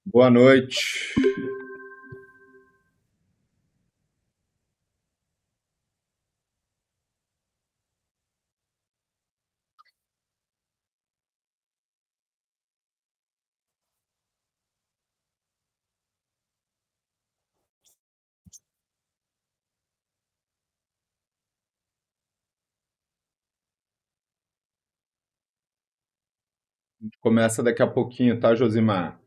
Boa noite. A gente começa daqui a pouquinho, tá, Josimar?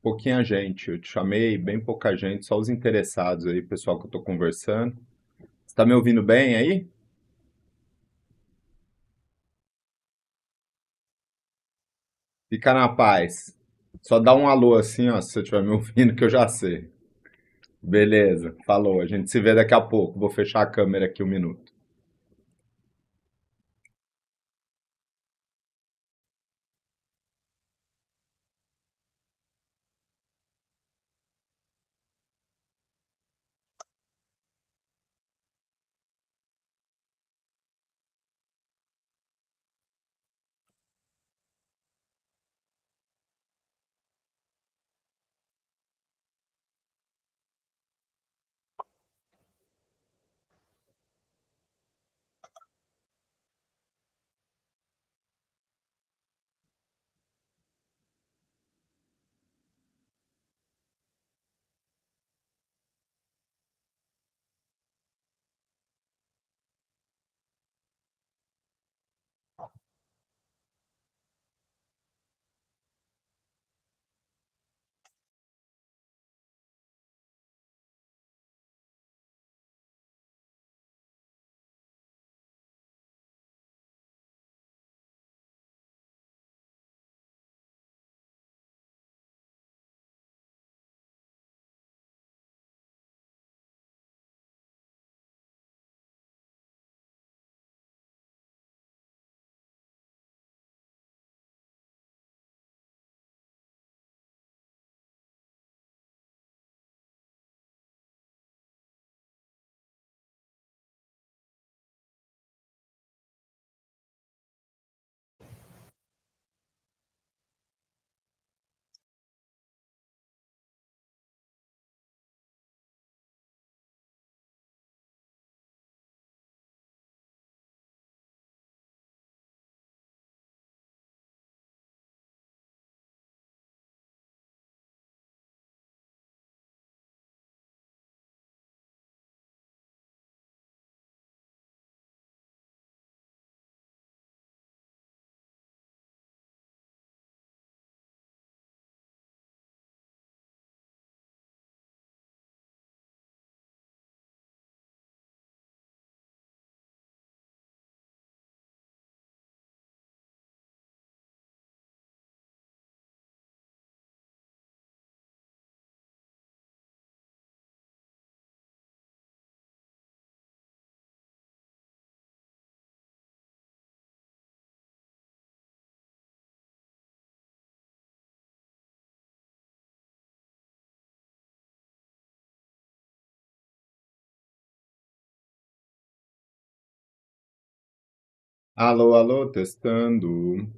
Pouquinha gente. Eu te chamei, bem pouca gente, só os interessados aí, pessoal que eu tô conversando. Você tá me ouvindo bem aí? Fica na paz. Só dá um alô assim, ó, se você estiver me ouvindo, que eu já sei. Beleza, falou. A gente se vê daqui a pouco. Vou fechar a câmera aqui um minuto. Alô, alô, testando.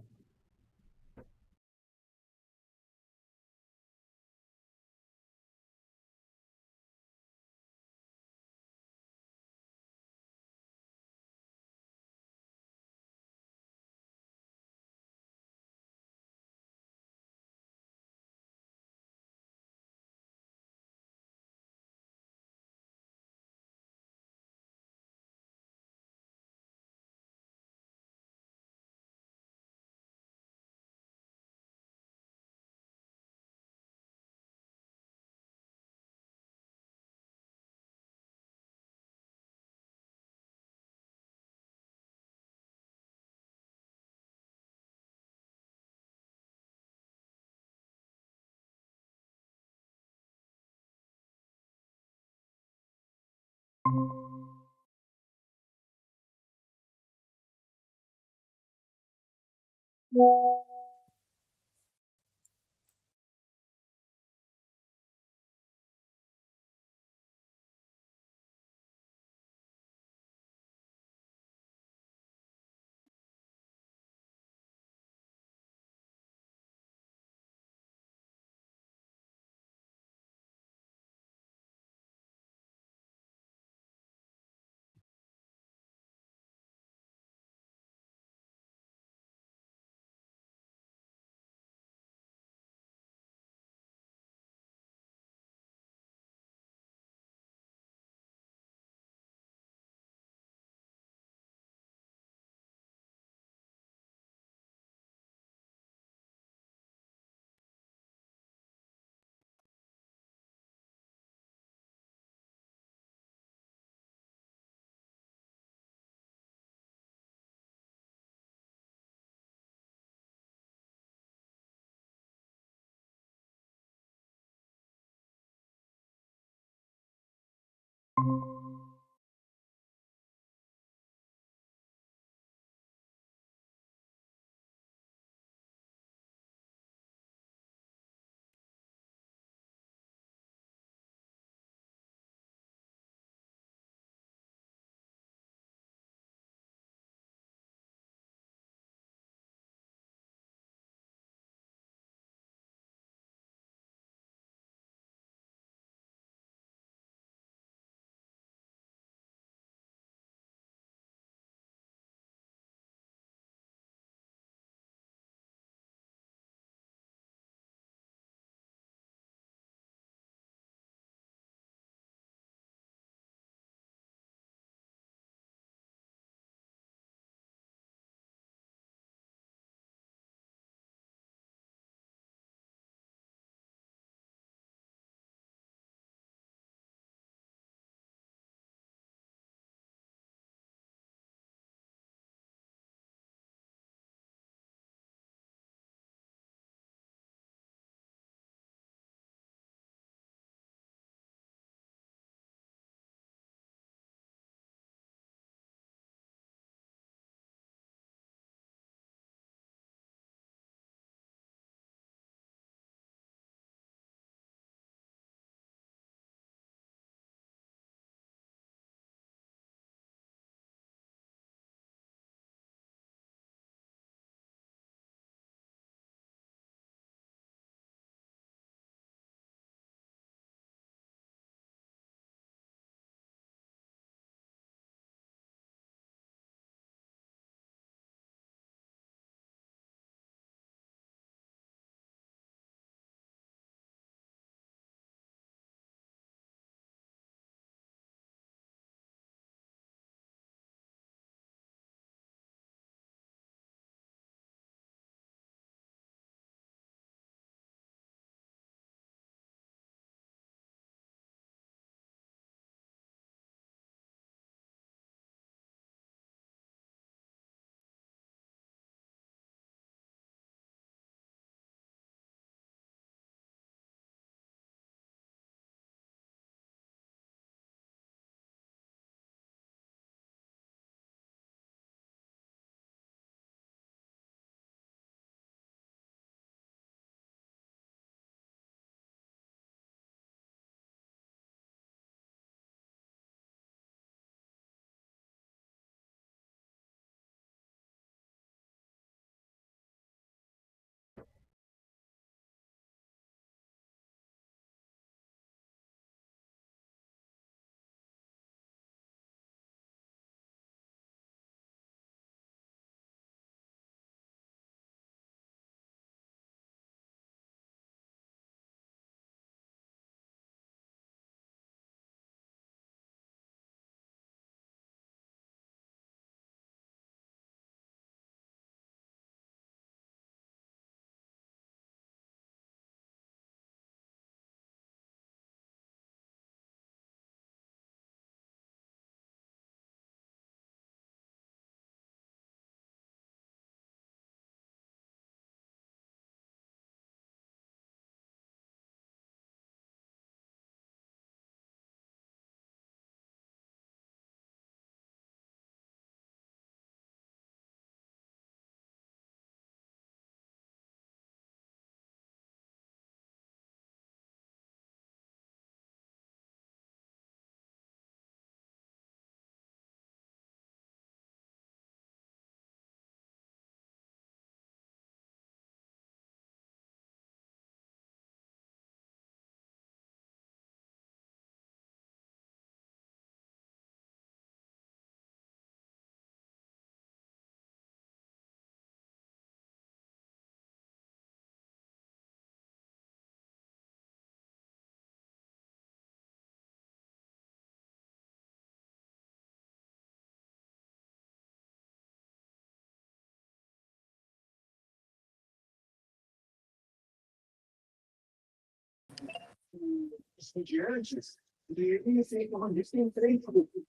estudiantes, e comecei a isso, entrei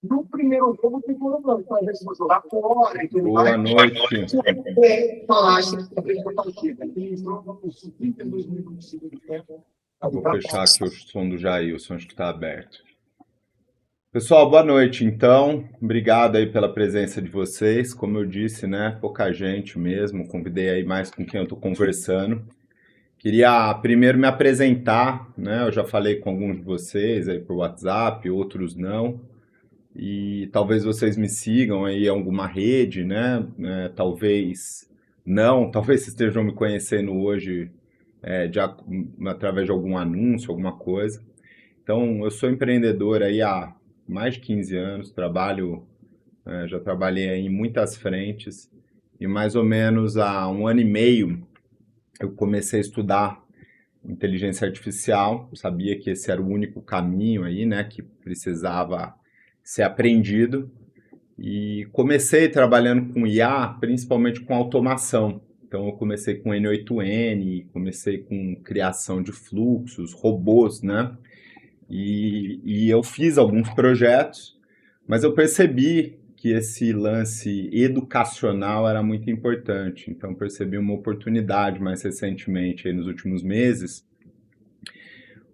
no primeiro jogo tem problema, talvez vou jogar fora e tudo Boa mais. noite. Falasse sobre a partida. E jogamos 32 minutos de segundo tempo. Vou fechar aqui o som do Jailson, acho que está aberto. Pessoal, boa noite. Então, obrigado aí pela presença de vocês. Como eu disse, né, pouca gente mesmo. Convidei aí mais com quem eu estou conversando. Queria primeiro me apresentar, né? Eu já falei com alguns de vocês aí por WhatsApp, outros não. E talvez vocês me sigam aí em alguma rede, né? Talvez não, talvez vocês estejam me conhecendo hoje através de algum anúncio, alguma coisa. Então, eu sou empreendedor aí há mais de 15 anos, já trabalhei aí em muitas frentes e mais ou menos há um ano e meio eu comecei a estudar inteligência artificial, sabia que esse era o único caminho aí, né, que precisava ser aprendido e comecei trabalhando com IA, principalmente com automação. Então eu comecei com N8N, comecei com criação de fluxos, robôs, né? E eu fiz alguns projetos, mas eu percebi que esse lance educacional era muito importante. Então percebi uma oportunidade mais recentemente, aí nos últimos meses,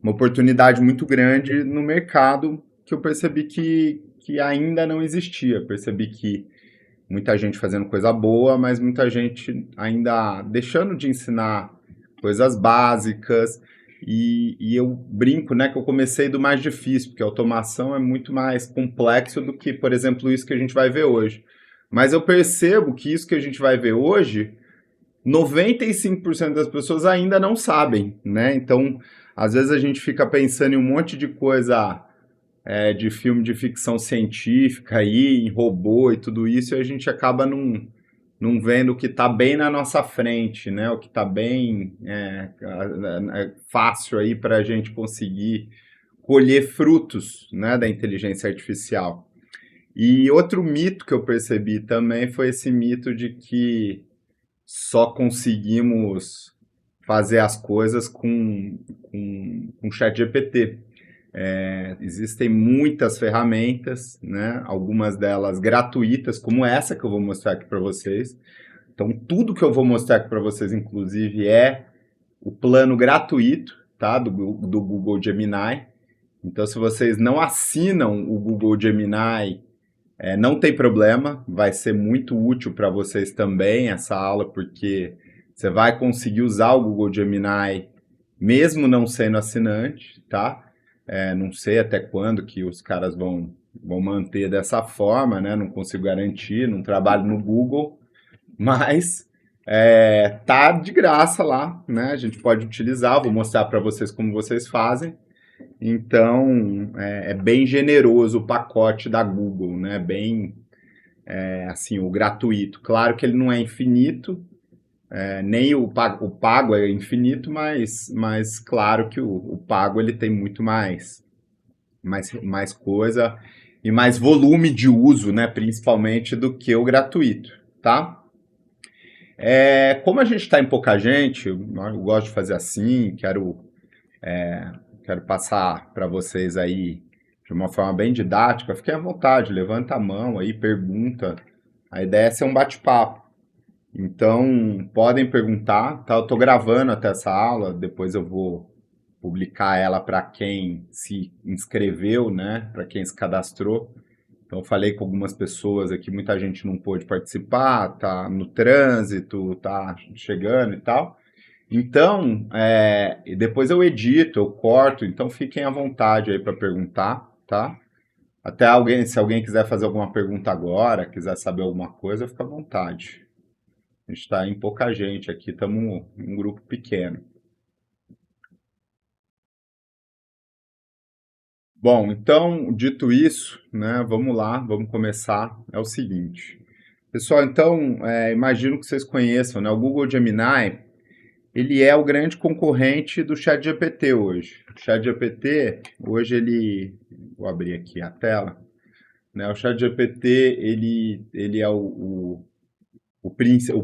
uma oportunidade muito grande no mercado que eu percebi que ainda não existia. Percebi que muita gente fazendo coisa boa, mas muita gente ainda deixando de ensinar coisas básicas. E eu brinco, né, que eu comecei do mais difícil, porque a automação é muito mais complexo do que, por exemplo, isso que a gente vai ver hoje. Mas eu percebo que isso que a gente vai ver hoje 95% das pessoas ainda não sabem, né? Então, às vezes a gente fica pensando em um monte de coisa de filme de ficção científica aí, em robô e tudo isso, e a gente acaba não vendo o que está bem na nossa frente, né? O que está bem fácil aí para a gente conseguir colher frutos, né, da inteligência artificial. E outro mito que eu percebi também foi esse mito de que só conseguimos fazer as coisas com chat GPT. Existem muitas ferramentas, né? Algumas delas gratuitas, como essa que eu vou mostrar aqui para vocês. Então, tudo que eu vou mostrar aqui para vocês, inclusive, é o plano gratuito, tá? Do Google Gemini. Então, se vocês não assinam o Google Gemini, não tem problema, vai ser muito útil para vocês também essa aula, porque você vai conseguir usar o Google Gemini mesmo não sendo assinante, tá? Não sei até quando que os caras vão manter dessa forma, né? Não consigo garantir, não trabalho no Google, mas tá de graça lá, né? A gente pode utilizar, vou mostrar para vocês como vocês fazem. Então, é bem generoso o pacote da Google, né? Bem, assim, o gratuito. Claro que ele não é infinito, nem o pago é infinito, mas claro que o pago ele tem muito mais coisa e mais volume de uso, né? Principalmente do que o gratuito, tá? Como a gente está em pouca gente, eu gosto de fazer assim, quero passar para vocês aí de uma forma bem didática. Fiquem à vontade, levanta a mão aí, pergunta. A ideia é ser um bate-papo. Então, podem perguntar, tá? Eu estou gravando até essa aula, depois eu vou publicar ela para quem se inscreveu, né? Para quem se cadastrou. Então, eu falei com algumas pessoas aqui, muita gente não pôde participar, tá no trânsito, tá chegando e tal. Então, e depois eu edito, eu corto, então fiquem à vontade aí para perguntar, tá? Até alguém, se alguém quiser fazer alguma pergunta agora, quiser saber alguma coisa, fica à vontade. A gente está em pouca gente aqui, estamos um grupo pequeno. Bom, então, dito isso, né, vamos lá, vamos começar. É o seguinte. Pessoal, então, imagino que vocês conheçam, né? O Google Gemini, ele é o grande concorrente do ChatGPT hoje. O ChatGPT, hoje vou abrir aqui a tela, né? O ChatGPT, ele é o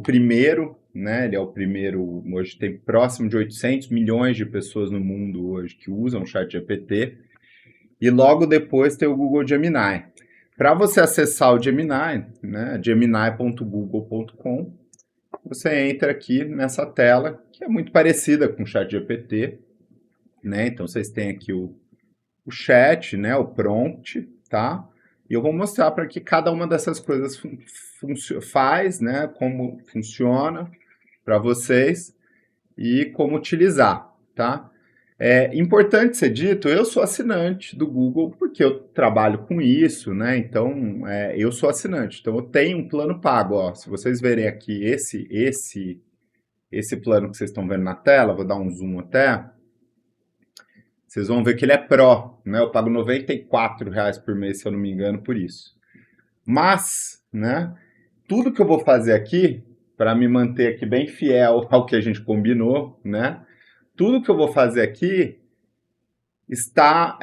primeiro, né? Ele é o primeiro, hoje tem próximo de 800 milhões de pessoas no mundo hoje que usam o ChatGPT. E logo depois tem o Google Gemini. Para você acessar o Gemini, né, gemini.google.com, você entra aqui nessa tela, que é muito parecida com o ChatGPT, né? Então vocês têm aqui o chat, né, o prompt, tá? E eu vou mostrar para que cada uma dessas coisas faz, né, como funciona para vocês e como utilizar, tá? É importante ser dito, eu sou assinante do Google porque eu trabalho com isso, né? Então, eu sou assinante. Então, eu tenho um plano pago, ó. Se vocês verem aqui esse plano que vocês estão vendo na tela, vou dar um zoom até, vocês vão ver que ele é Pro, né? Eu pago R$ 94 por mês, se eu não me engano, por isso. Mas, né, tudo que eu vou fazer aqui, para me manter aqui bem fiel ao que a gente combinou, né? Tudo que eu vou fazer aqui está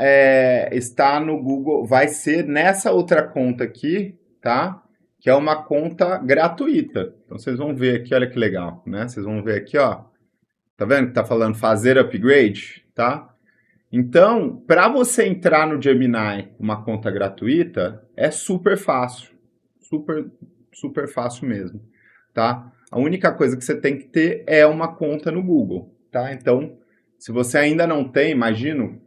no Google, vai ser nessa outra conta aqui, tá? Que é uma conta gratuita. Então vocês vão ver aqui, olha que legal, né? Vocês vão ver aqui, ó. Tá vendo que tá falando fazer upgrade, tá? Então, para você entrar no Gemini com uma conta gratuita, é super fácil. Super, super fácil mesmo, tá? A única coisa que você tem que ter é uma conta no Google, tá? Então, se você ainda não tem, imagino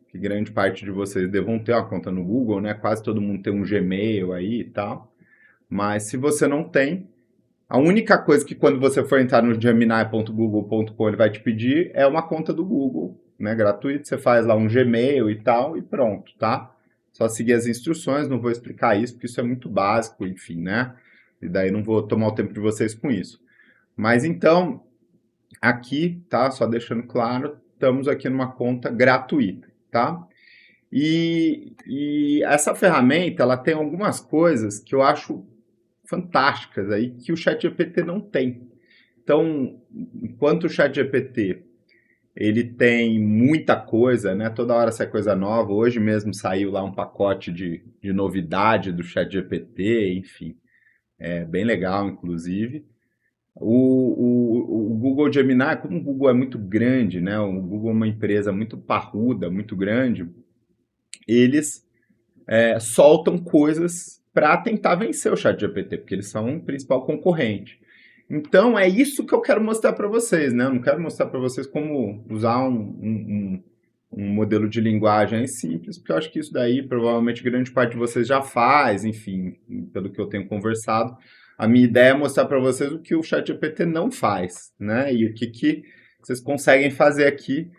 que grande parte de vocês devam ter uma conta no Google, né? Quase todo mundo tem um Gmail aí e tal. Mas se você não tem, a única coisa que quando você for entrar no gemini.google.com ele vai te pedir é uma conta do Google, né? Gratuito, você faz lá um Gmail e tal e pronto, tá? Só seguir as instruções, não vou explicar isso porque isso é muito básico, enfim, né? E daí não vou tomar o tempo de vocês com isso. Mas então, aqui, tá? Só deixando claro, estamos aqui numa conta gratuita, tá? E essa ferramenta, ela tem algumas coisas que eu acho fantásticas aí que o ChatGPT não tem. Então, enquanto o ChatGPT ele tem muita coisa, né? Toda hora sai coisa nova. Hoje mesmo saiu lá um pacote de novidade do ChatGPT, enfim, é bem legal, inclusive. O Google Gemini, como o Google é muito grande, né? O Google é uma empresa muito parruda, muito grande, eles soltam coisas para tentar vencer o ChatGPT, porque eles são o principal concorrente. Então é isso que eu quero mostrar para vocês, né? Eu não quero mostrar para vocês como usar um modelo de linguagem simples, porque eu acho que isso daí provavelmente grande parte de vocês já faz, enfim, pelo que eu tenho conversado. A minha ideia é mostrar para vocês o que o ChatGPT não faz, né? E o que vocês conseguem fazer aqui,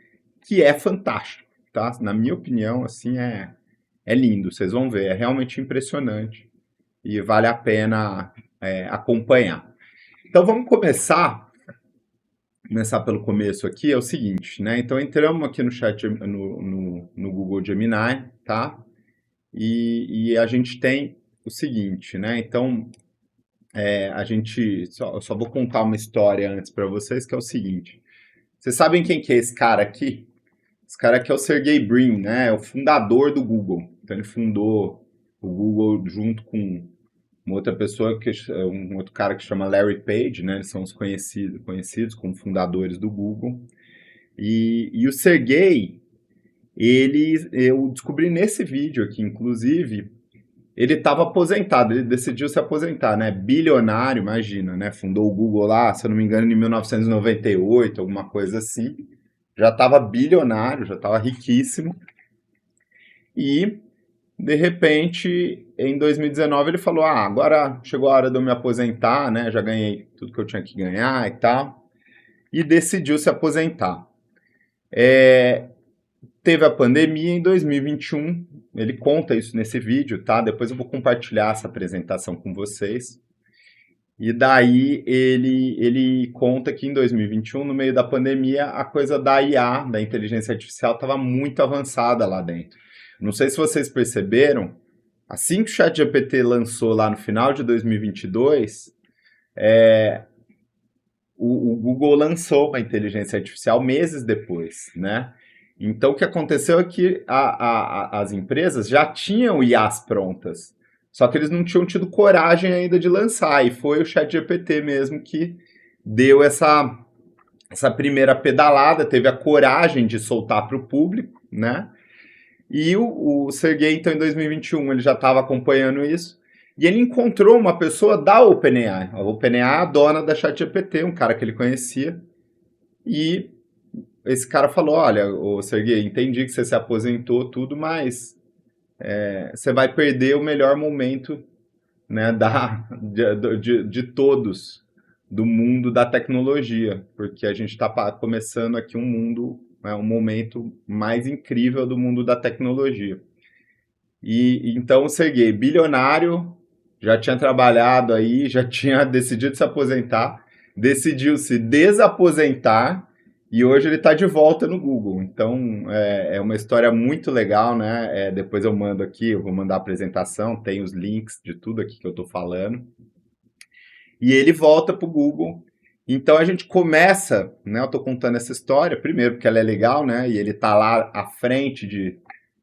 que é fantástico, tá? Na minha opinião, assim, é lindo, vocês vão ver, é realmente impressionante e vale a pena acompanhar. Então vamos começar pelo começo aqui, é o seguinte, né? Então entramos aqui no chat, no Google Gemini, tá? E a gente tem o seguinte, né? Então a gente, eu só vou contar uma história antes para vocês, que é o seguinte. Vocês sabem quem que é esse cara aqui? Esse cara aqui é o Sergey Brin, né? É o fundador do Google. Então ele fundou o Google junto com uma outra pessoa, um outro cara que chama Larry Page, né? Eles são os conhecidos como fundadores do Google. E o Sergey, eu descobri nesse vídeo aqui, inclusive, ele estava aposentado, ele decidiu se aposentar, né? Bilionário, imagina, né? Fundou o Google lá, se eu não me engano, em 1998, alguma coisa assim. Já estava bilionário, já estava riquíssimo. E de repente, em 2019, ele falou: Ah, agora chegou a hora de eu me aposentar, né? Já ganhei tudo que eu tinha que ganhar e tal. E decidiu se aposentar. Teve a pandemia em 2021. Ele conta isso nesse vídeo, tá? Depois eu vou compartilhar essa apresentação com vocês. E daí ele conta que em 2021, no meio da pandemia, a coisa da IA, da inteligência artificial, estava muito avançada lá dentro. Não sei se vocês perceberam, assim que o ChatGPT lançou lá no final de 2022, o Google lançou uma inteligência artificial meses depois, né? Então, o que aconteceu é que as empresas já tinham IAs prontas, só que eles não tinham tido coragem ainda de lançar, e foi o ChatGPT mesmo que deu essa primeira pedalada, teve a coragem de soltar para o público, né? E o Sergey, então, em 2021, ele já estava acompanhando isso, e ele encontrou uma pessoa da OpenAI. A OpenAI é a dona da ChatGPT, um cara que ele conhecia, e esse cara falou, olha, o Sergey, entendi que você se aposentou, tudo, mas você vai perder o melhor momento, né, de todos do mundo da tecnologia, porque a gente está começando aqui um mundo, né, um momento mais incrível do mundo da tecnologia. E então o Sergey, bilionário, já tinha trabalhado aí, já tinha decidido se aposentar, decidiu se desaposentar e hoje ele está de volta no Google. Então é uma história muito legal, né? Depois eu mando aqui, eu vou mandar a apresentação, tem os links de tudo aqui que eu estou falando. E ele volta para o Google. Então a gente começa, né? Eu estou contando essa história, primeiro porque ela é legal, né? E ele está lá à frente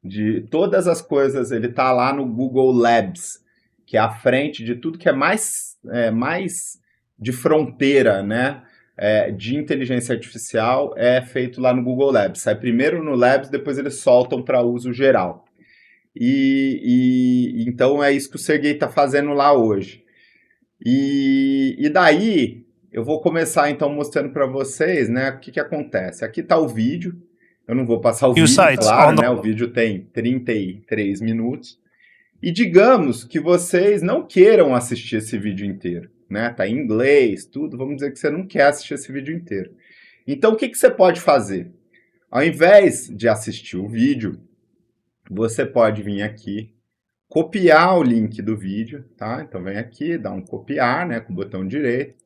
de todas as coisas, ele está lá no Google Labs, que é à frente de tudo que é mais de fronteira, né? De inteligência artificial é feito lá no Google Labs. Sai primeiro no Labs, depois eles soltam para uso geral. Então é isso que o Sergey está fazendo lá hoje. E daí eu vou começar então mostrando para vocês, né, o que acontece. Aqui está o vídeo. Eu não vou passar o New vídeo, sites claro, on the né? O vídeo tem 33 minutos. E digamos que vocês não queiram assistir esse vídeo inteiro, né? Tá em inglês, tudo. Vamos dizer que você não quer assistir esse vídeo inteiro. Então, o que você pode fazer? Ao invés de assistir o vídeo, você pode vir aqui, copiar o link do vídeo, tá? Então, vem aqui, dá um copiar, né? Com o botão direito.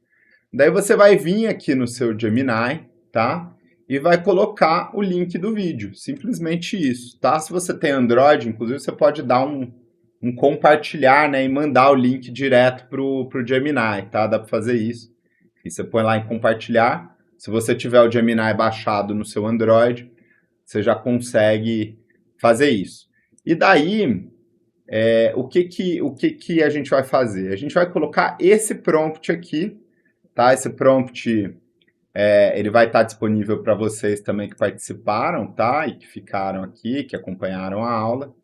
Daí você vai vir aqui no seu Gemini, tá? E vai colocar o link do vídeo, simplesmente isso, tá? Se você tem Android, inclusive, você pode dar um compartilhar, né, e mandar o link direto pro Gemini, tá? Dá para fazer isso. E você põe lá em compartilhar. Se você tiver o Gemini baixado no seu Android, você já consegue fazer isso. E daí, o que a gente vai fazer? A gente vai colocar esse prompt aqui, tá? Esse prompt ele vai estar disponível para vocês também que participaram, tá? E que ficaram aqui, que acompanharam a aula.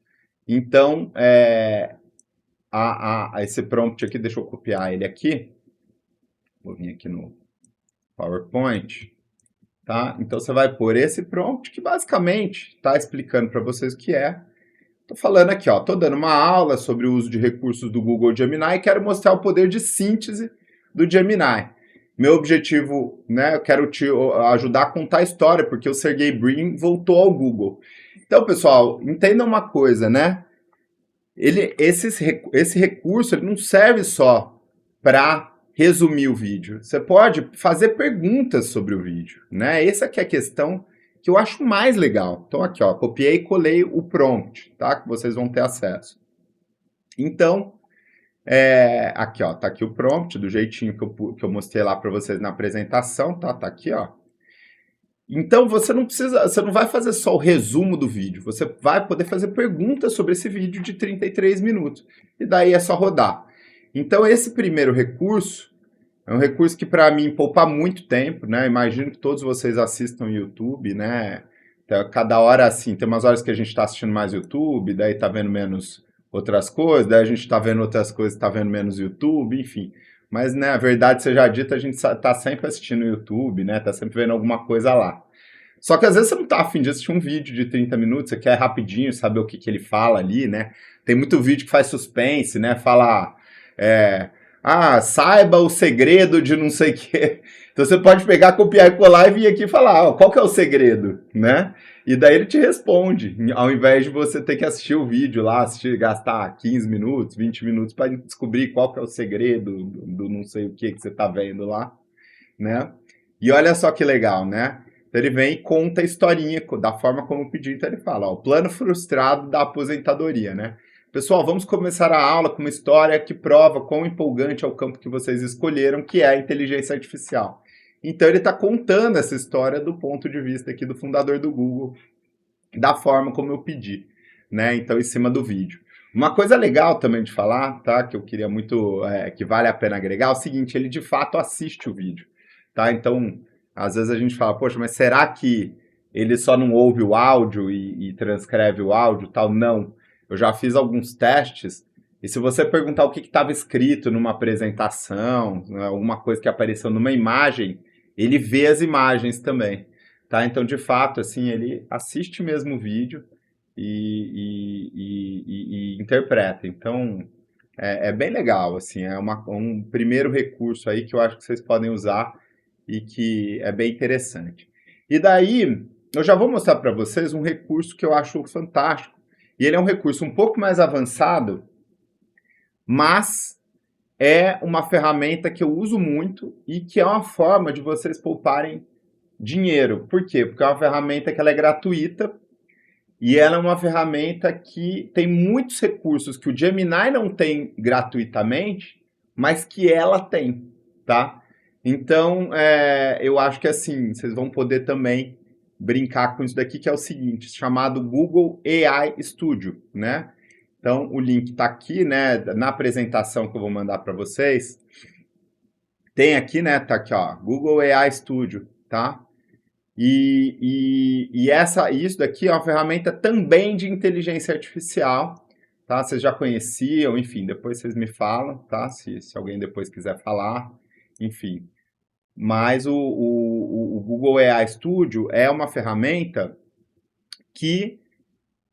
Então, esse prompt aqui, deixa eu copiar ele aqui. Vou vir aqui no PowerPoint, tá? Então, você vai pôr esse prompt que basicamente está explicando para vocês o que é. Estou falando aqui, ó, estou dando uma aula sobre o uso de recursos do Google Gemini e quero mostrar o poder de síntese do Gemini. Meu objetivo, né, eu quero te ajudar a contar a história, porque o Sergey Brin voltou ao Google. Então, pessoal, entendam uma coisa, né? Esse recurso ele não serve só para resumir o vídeo. Você pode fazer perguntas sobre o vídeo, né? Essa que é a questão que eu acho mais legal. Então, aqui, ó, copiei e colei o prompt, tá? Que vocês vão ter acesso. Então, aqui, ó, tá aqui o prompt, do jeitinho que eu mostrei lá para vocês na apresentação, tá? Tá aqui, ó. Então, você não vai fazer só o resumo do vídeo, você vai poder fazer perguntas sobre esse vídeo de 33 minutos. E daí é só rodar. Então, esse primeiro recurso é um recurso que, para mim, poupa muito tempo, né? Imagino que todos vocês assistam YouTube, né? Então, cada hora, assim, tem umas horas que a gente está assistindo mais YouTube, daí está vendo menos outras coisas, daí a gente está vendo outras coisas, está vendo menos YouTube, enfim. Mas, né, a verdade seja dita, a gente está sempre assistindo YouTube, né? Está sempre vendo alguma coisa lá. Só que às vezes você não está afim de assistir um vídeo de 30 minutos, você quer rapidinho saber o que ele fala ali, né? Tem muito vídeo que faz suspense, né? Fala, saiba o segredo de não sei o quê. Então você pode pegar, copiar e colar e vir aqui e falar, qual que é o segredo, né? E daí ele te responde, ao invés de você ter que assistir o vídeo lá, gastar 15 minutos, 20 minutos para descobrir qual que é o segredo do não sei o que você está vendo lá, né? E olha só que legal, né? Então ele vem e conta a historinha da forma como eu pedi, então ele fala, o plano frustrado da aposentadoria, né? Pessoal, vamos começar a aula com uma história que prova quão empolgante é o campo que vocês escolheram, que é a inteligência artificial. Então ele está contando essa história do ponto de vista aqui do fundador do Google, da forma como eu pedi, né? Então, em cima do vídeo. Uma coisa legal também de falar, tá? Que eu queria muito, que vale a pena agregar, é o seguinte, ele de fato assiste o vídeo. tá? Então, às vezes a gente fala, poxa, mas será que ele só não ouve o áudio e transcreve o áudio, tal? Não. Eu já fiz alguns testes, e se você perguntar o que estava escrito numa apresentação, né, alguma coisa que apareceu numa imagem, ele vê as imagens também, tá? Então, de fato, assim, ele assiste mesmo o vídeo e interpreta. Então, é bem legal, assim, é um primeiro recurso aí que eu acho que vocês podem usar e que é bem interessante. E daí, eu já vou mostrar para vocês um recurso que eu acho fantástico. E ele é um recurso um pouco mais avançado, mas é uma ferramenta que eu uso muito e que é uma forma de vocês pouparem dinheiro. Por quê? Porque é uma ferramenta que ela é gratuita e ela é uma ferramenta que tem muitos recursos que o Gemini não tem gratuitamente, mas que ela tem, tá? Então, eu acho que assim, vocês vão poder também brincar com isso daqui, que é o seguinte, chamado Google AI Studio, né? Então, o link está aqui, né, na apresentação que eu vou mandar para vocês. Tem aqui, né, tá aqui, ó, Google AI Studio, tá? Isso daqui é uma ferramenta também de inteligência artificial, tá? Vocês já conheciam, enfim, depois vocês me falam, tá? Se alguém depois quiser falar, enfim. Mas o Google AI Studio é uma ferramenta que,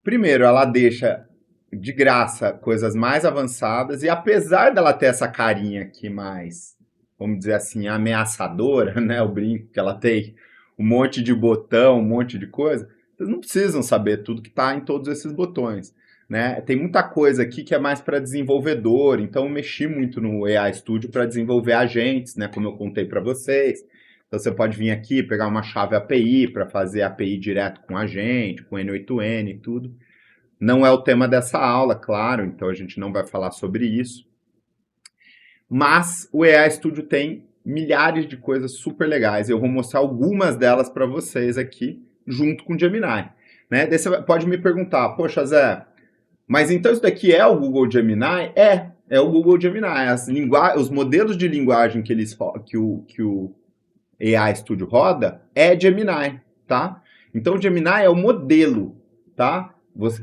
primeiro, ela deixa de graça coisas mais avançadas, e apesar dela ter essa carinha aqui mais, vamos dizer assim, ameaçadora, né? O brinco que ela tem um monte de botão, um monte de coisa, vocês não precisam saber tudo que está em todos esses botões, né? Tem muita coisa aqui que é mais para desenvolvedor, então eu mexi muito no AI Studio para desenvolver agentes, né? Como eu contei para vocês. Então você pode vir aqui, pegar uma chave API para fazer API direto com agente, com N8N e tudo. Não é o tema dessa aula, claro, então a gente não vai falar sobre isso. Mas o AI Studio tem milhares de coisas super legais. Eu vou mostrar algumas delas para vocês aqui, junto com o Gemini. Né? Daí você pode me perguntar, poxa, Zé, mas então isso daqui é o Google Gemini? É o Google Gemini. Os modelos de linguagem que o AI Studio roda é Gemini, tá? Então o Gemini é o modelo, tá?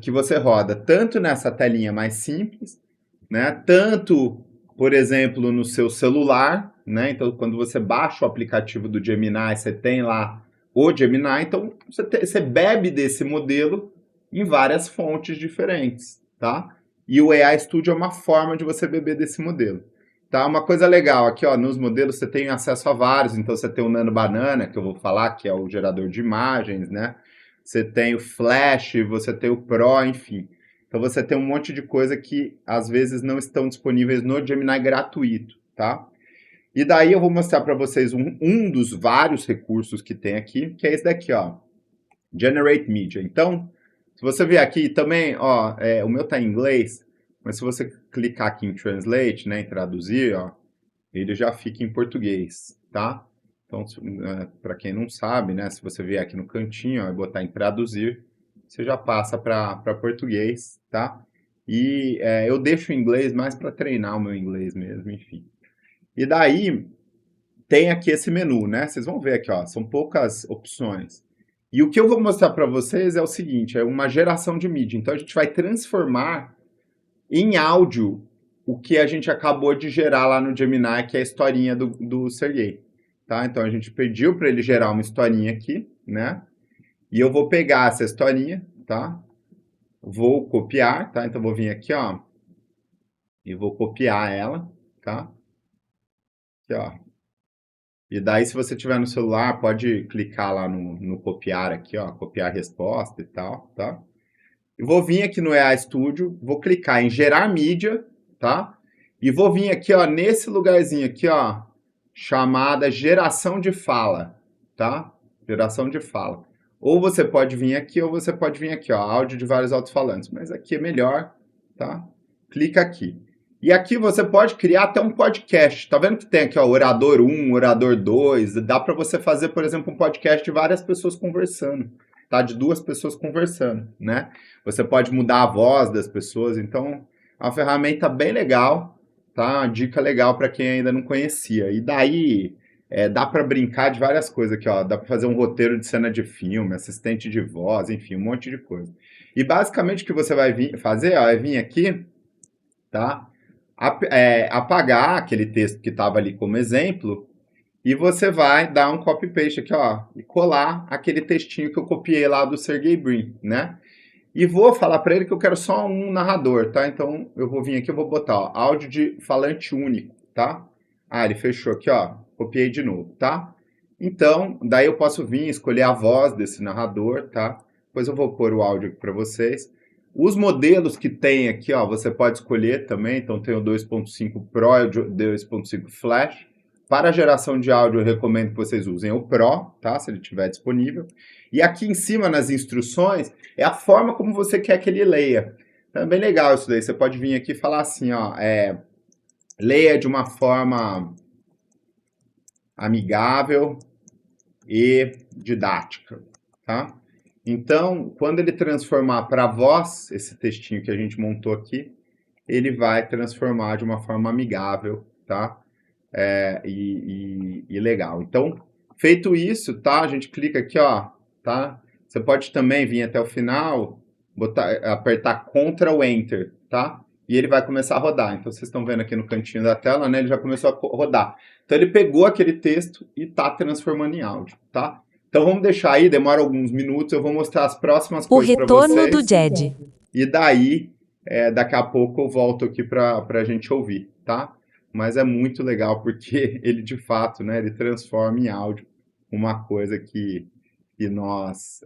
Que você roda tanto nessa telinha mais simples, né? Tanto, por exemplo, no seu celular, né? Então, quando você baixa o aplicativo do Gemini, você tem lá o Gemini, então você bebe desse modelo em várias fontes diferentes, tá? E o AI Studio é uma forma de você beber desse modelo. Tá, uma coisa legal aqui, ó, nos modelos você tem acesso a vários, então você tem o Nano Banana, que eu vou falar, que é o gerador de imagens, né? Você tem o Flash, você tem o Pro, enfim. Então você tem um monte de coisa que às vezes não estão disponíveis no Gemini gratuito, tá? E daí eu vou mostrar para vocês um dos vários recursos que tem aqui, que é esse daqui, ó, Generate Media. Então, se você ver aqui também, ó, o meu tá em inglês, mas se você clicar aqui em Translate, né, em traduzir, ó, ele já fica em português, tá? Então, para quem não sabe, né, se você vier aqui no cantinho, ó, e botar em traduzir, você já passa para português, tá? E eu deixo o inglês mais para treinar o meu inglês mesmo, enfim. E daí tem aqui esse menu, né? Vocês vão ver aqui, ó, são poucas opções. E o que eu vou mostrar para vocês é o seguinte, é uma geração de mídia. Então a gente vai transformar em áudio o que a gente acabou de gerar lá no Gemini, que é a historinha do Sergey. Tá? Então a gente pediu para ele gerar uma historinha aqui, né? E eu vou pegar essa historinha, tá? Vou copiar, tá? Então vou vir aqui, ó, e vou copiar ela, tá? Aqui, ó. E daí, se você tiver no celular, pode clicar lá no copiar aqui, ó, copiar a resposta e tal, tá? Eu vou vir aqui no AI Studio, vou clicar em gerar mídia, tá? E vou vir aqui, ó, nesse lugarzinho aqui, ó, chamada geração de fala, tá? Geração de fala. Ou você pode vir aqui, ou você pode vir aqui, ó, áudio de vários alto-falantes. Mas aqui é melhor, tá? Clica aqui. E aqui você pode criar até um podcast. Tá vendo que tem aqui, ó, orador 1, orador 2. Dá para você fazer, por exemplo, um podcast de várias pessoas conversando, tá? De duas pessoas conversando, né? Você pode mudar a voz das pessoas. Então, é uma ferramenta bem legal, tá? Uma dica legal para quem ainda não conhecia. E daí, Dá para brincar de várias coisas aqui, ó. Dá para fazer um roteiro de cena de filme, assistente de voz, enfim, um monte de coisa. E basicamente o que você vai fazer, ó, é vir aqui, tá? Apagar aquele texto que estava ali como exemplo e você vai dar um copy-paste aqui, ó, e colar aquele textinho que eu copiei lá do Sergey Brin, né? E vou falar para ele que eu quero só um narrador, tá? Então eu vou vir aqui, eu vou botar, ó, áudio de falante único, tá? Ah, ele fechou aqui, ó. Copiei de novo, tá? Então, daí eu posso vir escolher a voz desse narrador, tá? Depois eu vou pôr o áudio aqui para vocês. Os modelos que tem aqui, ó, você pode escolher também. Então tem o 2.5 Pro e o 2.5 Flash. Para a geração de áudio, eu recomendo que vocês usem o Pro, tá? Se ele estiver disponível. E aqui em cima, nas instruções, é a forma como você quer que ele leia. Então, é bem legal isso daí. Você pode vir aqui e falar assim, ó, leia de uma forma amigável e didática, tá? Então, quando ele transformar para voz, esse textinho que a gente montou aqui, ele vai transformar de uma forma amigável, tá? E legal. Então, feito isso, tá? A gente clica aqui, ó, tá? Você pode também vir até o final, apertar Ctrl ou Enter, tá? E ele vai começar a rodar. Então, vocês estão vendo aqui no cantinho da tela, né? Ele já começou a rodar. Então, ele pegou aquele texto e tá transformando em áudio, tá? Então, vamos deixar aí, demora alguns minutos, eu vou mostrar as próximas coisas para vocês. O retorno do Jed. E daí, daqui a pouco eu volto aqui para a gente ouvir, tá? Mas é muito legal porque ele, de fato, né, ele transforma em áudio uma coisa que nós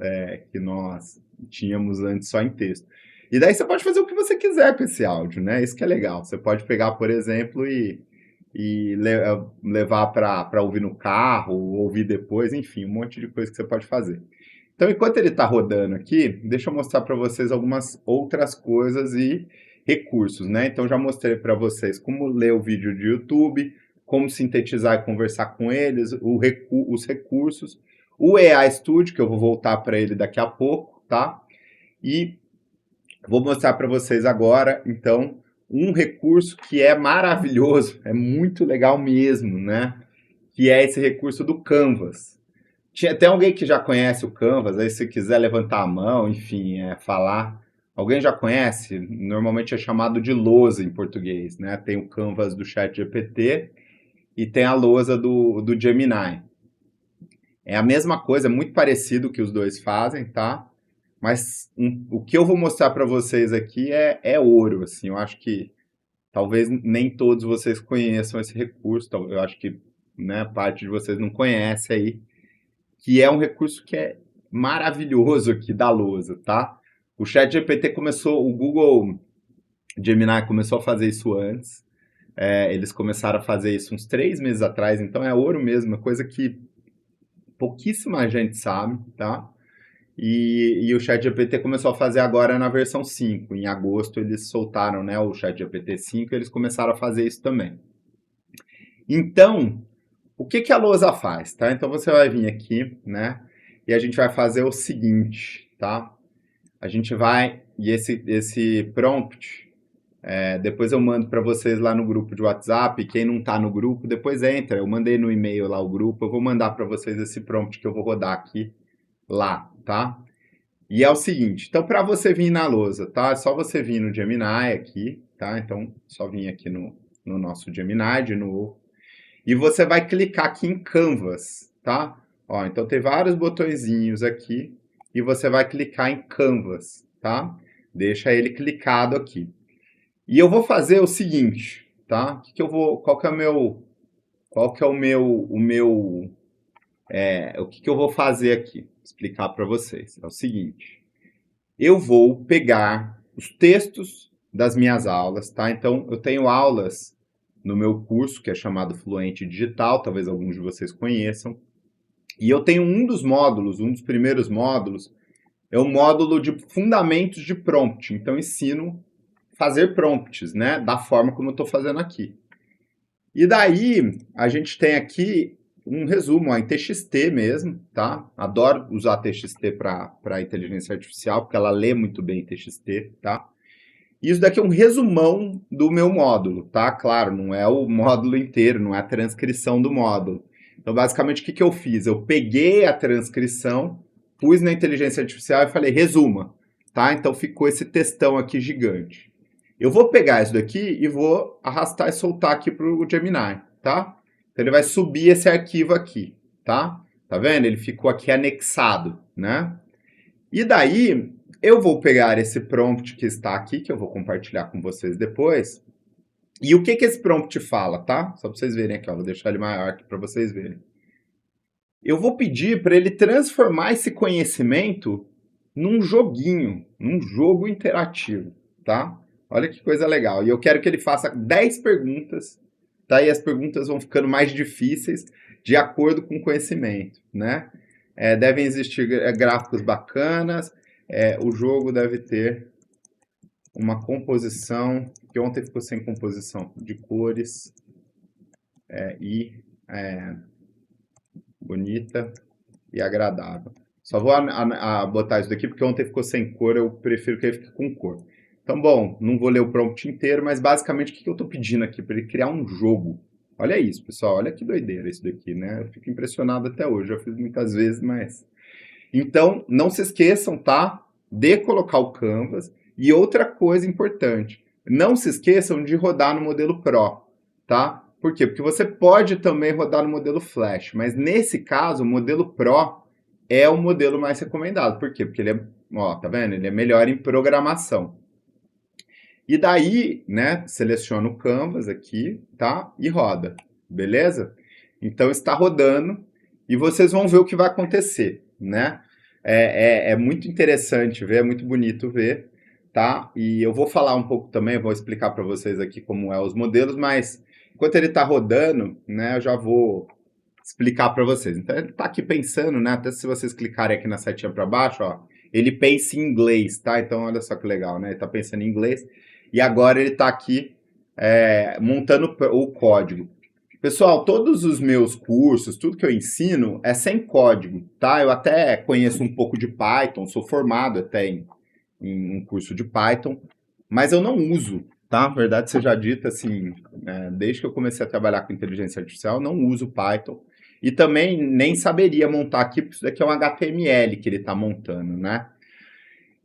tínhamos antes só em texto. E daí você pode fazer o que você quiser com esse áudio, né? Isso que é legal. Você pode pegar, por exemplo, e levar para ouvir no carro, ou ouvir depois, enfim, um monte de coisa que você pode fazer. Então, enquanto ele está rodando aqui, deixa eu mostrar para vocês algumas outras coisas e recursos, né? Então, já mostrei para vocês como ler o vídeo de YouTube, como sintetizar e conversar com eles, os recursos, o AI Studio, que eu vou voltar para ele daqui a pouco, tá? E vou mostrar para vocês agora, então, um recurso que é maravilhoso, é muito legal mesmo, né? Que é esse recurso do Canvas. Tem alguém que já conhece o Canvas? Aí se quiser levantar a mão, enfim, falar. Alguém já conhece? Normalmente é chamado de lousa em português, né? Tem o Canvas do ChatGPT e tem a lousa do Gemini. É a mesma coisa, é muito parecido o que os dois fazem, tá? Mas o que eu vou mostrar para vocês aqui é ouro, assim. Eu acho que talvez nem todos vocês conheçam esse recurso. Eu acho que, né, parte de vocês não conhece aí. Que é um recurso que é maravilhoso aqui da lousa, tá? O ChatGPT começou, o Google Gemini começou a fazer isso antes. Eles começaram a fazer isso uns 3 meses atrás, então é ouro mesmo, é coisa que pouquíssima gente sabe, tá? E o ChatGPT começou a fazer agora na versão 5. Em agosto eles soltaram, né, o ChatGPT 5 e eles começaram a fazer isso também. Então, o que a lousa faz, tá? Então você vai vir aqui, né? E a gente vai fazer o seguinte, tá? A gente vai, e esse prompt, depois eu mando para vocês lá no grupo de WhatsApp. Quem não tá no grupo, depois entra. Eu mandei no e-mail lá o grupo, eu vou mandar para vocês esse prompt que eu vou rodar aqui, lá, tá? E é o seguinte, então para você vir na lousa, tá? É só você vir no Gemini aqui, tá? Então, só vir aqui no nosso Gemini de novo. E você vai clicar aqui em Canvas, tá? Ó, então tem vários botõezinhos aqui e você vai clicar em Canvas, tá? Deixa ele clicado aqui. E eu vou fazer o seguinte, tá? Qual que é o que eu vou fazer aqui? Explicar para vocês. É o seguinte, eu vou pegar os textos das minhas aulas, tá? Então, eu tenho aulas no meu curso, que é chamado Fluente Digital, talvez alguns de vocês conheçam. E eu tenho um dos módulos, um dos primeiros módulos, é o módulo de fundamentos de prompt. Então, eu ensino a fazer prompts, né? Da forma como eu estou fazendo aqui. E daí, a gente tem aqui um resumo, ó, em TXT mesmo, tá? Adoro usar TXT para inteligência artificial, porque ela lê muito bem TXT, tá? Isso daqui é um resumão do meu módulo, tá? Claro, não é o módulo inteiro, não é a transcrição do módulo. Então, basicamente, o que eu fiz? Eu peguei a transcrição, pus na inteligência artificial e falei, resuma, tá? Então, ficou esse textão aqui gigante. Eu vou pegar isso daqui e vou arrastar e soltar aqui para o Gemini, tá? Então, ele vai subir esse arquivo aqui, tá? Tá vendo? Ele ficou aqui anexado, né? E daí, eu vou pegar esse prompt que está aqui, que eu vou compartilhar com vocês depois. E o que esse prompt fala, tá? Só para vocês verem aqui, ó, vou deixar ele maior aqui para vocês verem. Eu vou pedir para ele transformar esse conhecimento num joguinho, num jogo interativo, tá? Olha que coisa legal. E eu quero que ele faça 10 perguntas, tá? E as perguntas vão ficando mais difíceis de acordo com o conhecimento, né? Devem existir gráficos bacanas, o jogo deve ter uma composição, que ontem ficou sem composição, de cores bonita e agradável. Só vou botar isso daqui, porque ontem ficou sem cor, eu prefiro que ele fique com cor. Então, bom, não vou ler o prompt inteiro, mas basicamente o que eu estou pedindo aqui? Para ele criar um jogo. Olha isso, pessoal, olha que doideira isso daqui, né? Eu fico impressionado até hoje, já fiz muitas vezes, mas... Então, não se esqueçam, tá? De colocar o Canvas. E outra coisa importante, não se esqueçam de rodar no modelo Pro, tá? Por quê? Porque você pode também rodar no modelo Flash, mas nesse caso, o modelo Pro é o modelo mais recomendado. Por quê? Porque ele é, ó, tá vendo? Ele é melhor em programação. E daí, né, seleciona o Canvas aqui, tá? E roda, beleza? Então está rodando e vocês vão ver o que vai acontecer, né? É muito interessante ver, é muito bonito ver, tá? E eu vou falar um pouco também, vou explicar para vocês aqui como é os modelos, mas enquanto ele está rodando, né, eu já vou explicar para vocês. Então ele está aqui pensando, né? Até se vocês clicarem aqui na setinha para baixo, ó, ele pensa em inglês, tá? Então olha só que legal, né? Ele está pensando em inglês e agora ele está aqui montando o código. Pessoal, todos os meus cursos, tudo que eu ensino é sem código, tá? Eu até conheço um pouco de Python, sou formado até em um curso de Python, mas eu não uso, tá? Verdade seja dita, assim, desde que eu comecei a trabalhar com inteligência artificial, eu não uso Python. E também nem saberia montar aqui, porque isso daqui é um HTML que ele está montando, né?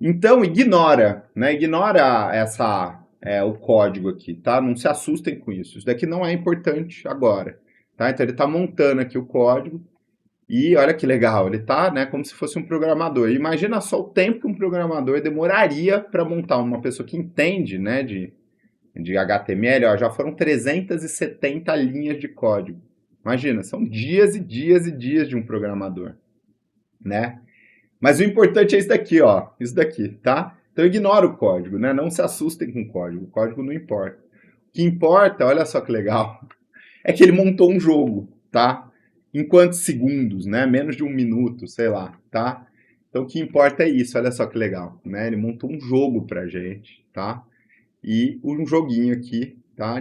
Então, ignora, né? Ignora o código aqui, tá? Não se assustem com isso. Isso daqui não é importante agora, tá? Então, ele está montando aqui o código e olha que legal, ele está, né, como se fosse um programador. Imagina só o tempo que um programador demoraria para montar uma pessoa que entende, né, de HTML. Ó, já foram 370 linhas de código. Imagina, são dias e dias e dias de um programador, né? Mas o importante é isso daqui, ó. Isso daqui, tá? Então ignora o código, né? Não se assustem com o código. O código não importa. O que importa, olha só que legal, é que ele montou um jogo, tá? Em quantos segundos, né? Menos de 1 minuto, sei lá, tá? Então o que importa é isso, olha só que legal, né? Ele montou um jogo pra gente, tá? E um joguinho aqui, tá?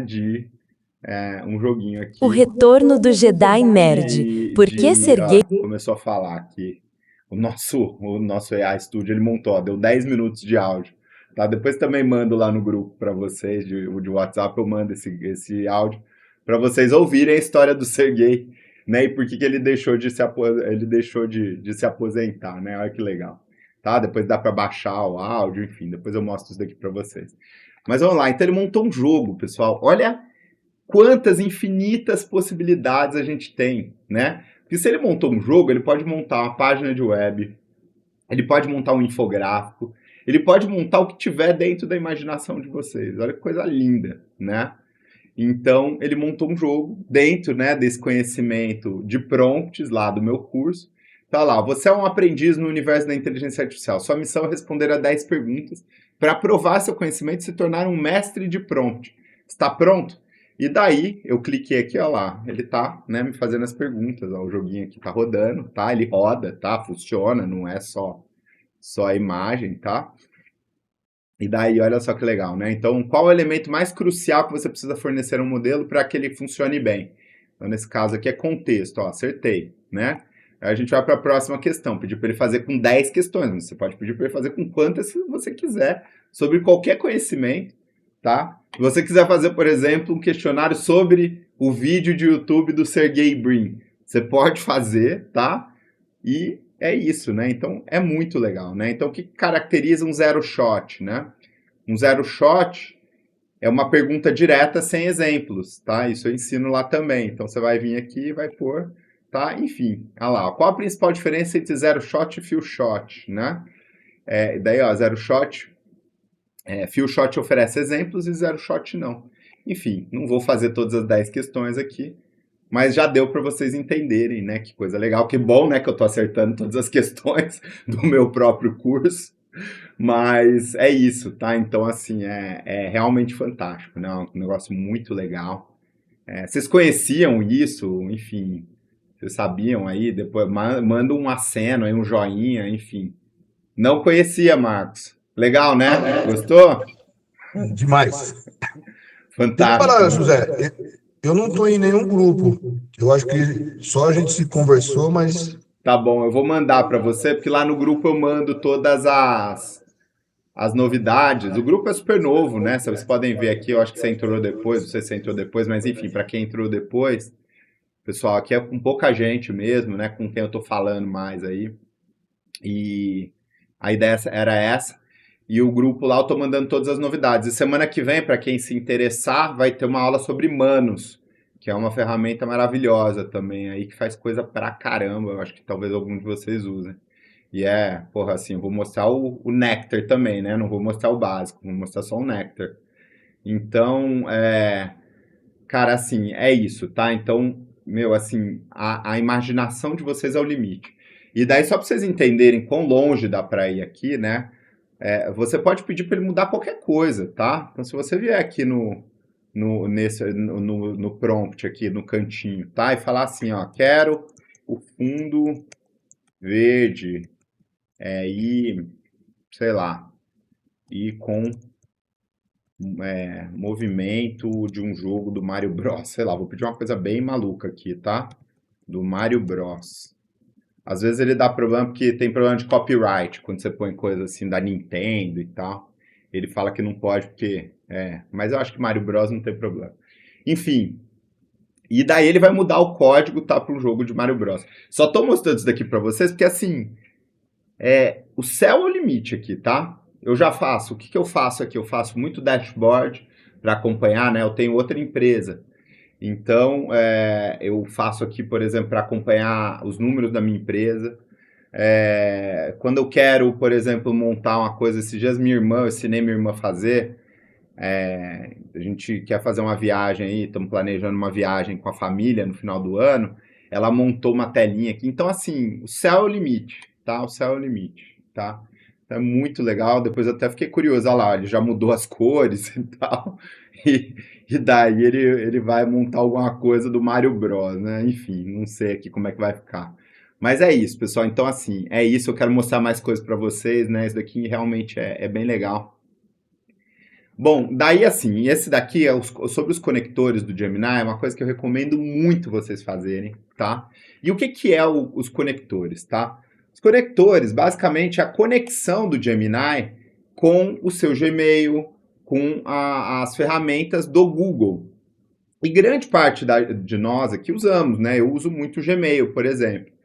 Um joguinho aqui. O retorno do Jedi Nerd. Por que Serguei... Começou a falar aqui. O nosso AI Studio, ele montou, ó, deu 10 minutos de áudio. Tá? Depois também mando lá no grupo para vocês, de WhatsApp, eu mando esse áudio para vocês ouvirem a história do Serguei, né? E por que ele deixou de se aposentar, né? Olha que legal. Tá? Depois dá para baixar o áudio, enfim, depois eu mostro isso daqui para vocês. Mas vamos lá, então ele montou um jogo, pessoal. Olha quantas infinitas possibilidades a gente tem, né? Porque se ele montou um jogo, ele pode montar uma página de web, ele pode montar um infográfico, ele pode montar o que tiver dentro da imaginação de vocês. Olha que coisa linda, né? Então, ele montou um jogo dentro, né, desse conhecimento de prompts lá do meu curso. Tá lá, você é um aprendiz no universo da inteligência artificial. Sua missão é responder a 10 perguntas para provar seu conhecimento e se tornar um mestre de prompt. Está pronto? E daí, eu cliquei aqui, ó lá, ele tá, né, me fazendo as perguntas, ó, o joguinho aqui tá rodando, tá, ele roda, tá, funciona, não é só a imagem, tá? E daí, olha só que legal, né? Então, qual o elemento mais crucial que você precisa fornecer a um modelo para que ele funcione bem? Então, nesse caso aqui é contexto, ó, acertei, né? Aí a gente vai para a próxima questão, pedir para ele fazer com 10 questões, você pode pedir para ele fazer com quantas você quiser, sobre qualquer conhecimento, tá? Se você quiser fazer, por exemplo, um questionário sobre o vídeo de YouTube do Sergey Brin, Você pode fazer, tá? E é isso, né? Então é muito legal, né? Então o que caracteriza um zero shot, né? Um zero shot é uma pergunta direta sem exemplos, tá? Isso eu ensino lá também. Então você vai vir aqui e vai pôr, tá? Enfim, olha lá. Qual a principal diferença entre zero shot e few shot, né? Daí, ó, zero shot, few shot oferece exemplos e zero shot não. Enfim, não vou fazer todas as 10 questões aqui, mas já deu para vocês entenderem, né? Que coisa legal, que bom, né? Que eu tô acertando todas as questões do meu próprio curso. Mas é isso, tá? Então, assim, é realmente fantástico, né? Um negócio muito legal. Vocês conheciam isso? Enfim, vocês sabiam aí? Depois manda um aceno aí, um joinha, enfim. Não conhecia, Marcos. Legal, né? Gostou? Demais. Deixa eu Fantástico, falar, né? José, eu não estou em nenhum grupo. Eu acho que só a gente se conversou, mas Tá bom, eu vou mandar para você, porque lá no grupo eu mando todas as novidades. O grupo é super novo, né? Vocês podem ver aqui, eu acho que você entrou depois, não sei se você entrou depois, mas enfim, para quem entrou depois, pessoal, aqui é com pouca gente mesmo, né? Com quem eu tô falando mais aí. E a ideia era essa. E o grupo lá eu tô mandando todas as novidades. E semana que vem, para quem se interessar, vai ter uma aula sobre Manos, que é uma ferramenta maravilhosa também aí, que faz coisa pra caramba. Eu acho que talvez algum de vocês usem. E porra, assim, eu vou mostrar o Nectar também, né? Não vou mostrar o básico, vou mostrar só o Nectar. Então, cara, assim, é isso, tá? Então, meu, assim, a imaginação de vocês é o limite. E daí, só pra vocês entenderem quão longe dá pra ir aqui, né? Você pode pedir para ele mudar qualquer coisa, tá? Então, se você vier aqui no prompt, aqui no cantinho, tá? E falar assim, ó, quero o fundo verde, e, sei lá, e com movimento de um jogo do Mario Bros. Sei lá, vou pedir uma coisa bem maluca aqui, tá? Do Mario Bros. Às vezes ele dá problema porque tem problema de copyright, quando você põe coisa assim da Nintendo e tal. Ele fala que não pode porque. Mas eu acho que Mario Bros não tem problema. Enfim. E daí ele vai mudar o código, tá? Para um jogo de Mario Bros. Só tô mostrando isso daqui para vocês porque assim. O céu é o limite aqui, tá? Eu já faço. O que eu faço aqui? Eu faço muito dashboard para acompanhar, né? Eu tenho outra empresa. Então, eu faço aqui, por exemplo, para acompanhar os números da minha empresa. Quando eu quero, por exemplo, montar uma coisa, esses dias eu ensinei minha irmã a fazer. A gente quer fazer uma viagem aí, estamos planejando uma viagem com a família no final do ano. Ela montou uma telinha aqui. Então, assim, o céu é o limite, tá? O céu é o limite, tá? Então, é muito legal. Depois eu até fiquei curioso, olha lá, ele já mudou as cores e tal. E daí ele vai montar alguma coisa do Mario Bros, né? Enfim, não sei aqui como é que vai ficar. Mas é isso, pessoal. Então, assim, é isso. Eu quero mostrar mais coisas para vocês, né? Isso daqui realmente é bem legal. Bom, daí assim, esse daqui sobre os conectores do Gemini, é uma coisa que eu recomendo muito vocês fazerem, tá? E o que é os conectores, tá? Os conectores, basicamente, é a conexão do Gemini com o seu Gmail, com as ferramentas do Google. E grande parte de nós aqui usamos, né? Eu uso muito o Gmail, por exemplo.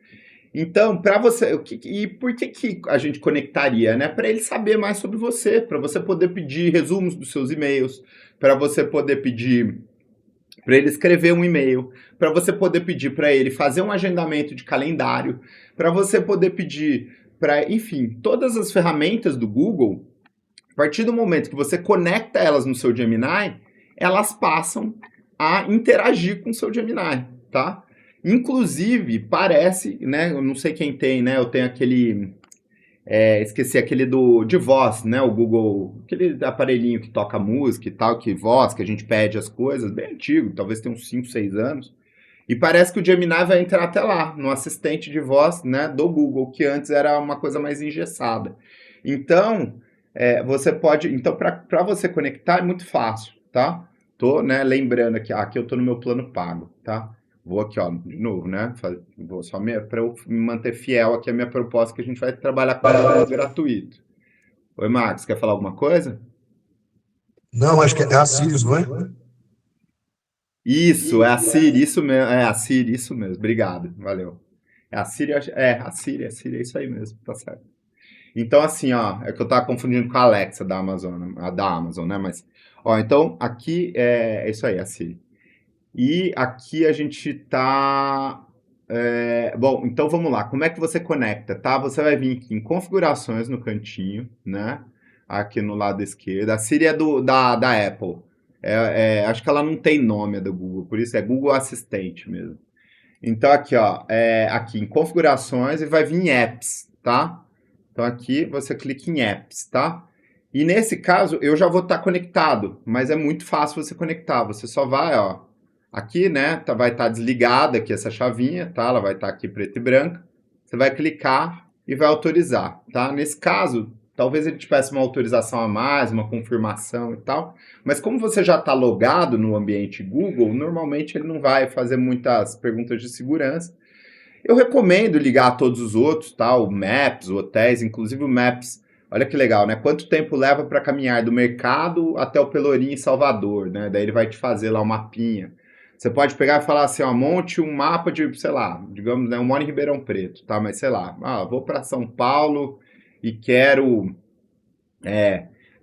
Então, para você, e por que a gente conectaria, né? Para ele saber mais sobre você, para você poder pedir resumos dos seus e-mails, para você poder pedir para ele escrever um e-mail, para você poder pedir para ele fazer um agendamento de calendário, para você poder pedir para, enfim, todas as ferramentas do Google, a partir do momento que você conecta elas no seu Gemini, elas passam a interagir com o seu Gemini, tá? Inclusive, parece, né? Eu não sei quem tem, né? Eu tenho aquele. Esqueci aquele de voz, né? O Google, aquele aparelhinho que toca música e tal, que voz, que a gente pede as coisas, bem antigo, talvez tenha uns 5, 6 anos. E parece que o Gemini vai entrar até lá, no assistente de voz, né, do Google, que antes era uma coisa mais engessada. Então, você pode. Então, para você conectar é muito fácil, tá? Tô, né, lembrando aqui eu tô no meu plano pago, tá? Vou aqui, ó, de novo, né? Vou só para eu me manter fiel aqui à minha proposta, que a gente vai trabalhar com ela gratuito. Oi, Marcos, quer falar alguma coisa? não, acho que é a Sirius, não é? Isso, é a Siri, isso mesmo. É a Siri, isso mesmo. Obrigado, valeu. É a Siri, a Siri, é isso aí mesmo, tá certo. Então, assim, ó, é que eu tava confundindo com a Alexa da Amazon, a da Amazon, né? Mas, ó, então aqui é isso aí, a Siri. E aqui a gente tá. Bom, então vamos lá. Como é que você conecta, tá? Você vai vir aqui em configurações no cantinho, né? Aqui no lado esquerdo. A Siri é da Apple. Acho que ela não tem nome, é do Google, por isso é Google Assistente mesmo. Então aqui, ó, aqui em configurações e vai vir em apps, tá? Então aqui você clica em apps, tá? E nesse caso eu já vou estar conectado, mas é muito fácil você conectar. Você só vai, ó, aqui, né? Vai estar desligada aqui essa chavinha, tá? Ela vai estar aqui preta e branca. Você vai clicar e vai autorizar, tá? Nesse caso, talvez ele te peça uma autorização a mais, uma confirmação e tal. Mas como você já está logado no ambiente Google, normalmente ele não vai fazer muitas perguntas de segurança. Eu recomendo ligar a todos os outros, tá? O Maps, o hotéis, inclusive o Maps. Olha que legal, né? Quanto tempo leva para caminhar do mercado até o Pelourinho em Salvador, né? Daí ele vai te fazer lá um mapinha. Você pode pegar e falar assim, ó, monte um mapa de, sei lá, digamos, né, eu moro em Ribeirão Preto, tá? Mas sei lá, vou para São Paulo e quero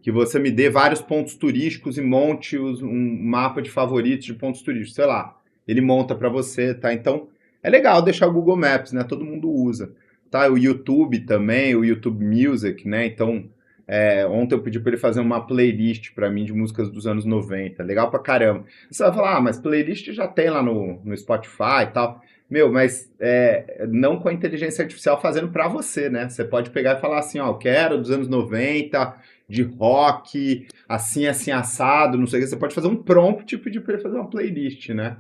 que você me dê vários pontos turísticos e monte um mapa de favoritos de pontos turísticos, sei lá. Ele monta para você, tá? Então, é legal deixar o Google Maps, né? Todo mundo usa, tá? O YouTube também, o YouTube Music, né? Então, ontem eu pedi para ele fazer uma playlist para mim de músicas dos anos 90, legal pra caramba. Você vai falar, mas playlist já tem lá no Spotify e tal. Meu, mas não com a inteligência artificial fazendo para você, né? Você pode pegar e falar assim, ó, eu quero dos anos 90, de rock, assim, assim, assado, não sei o que. Você pode fazer um prompt e pedir para ele fazer uma playlist, né?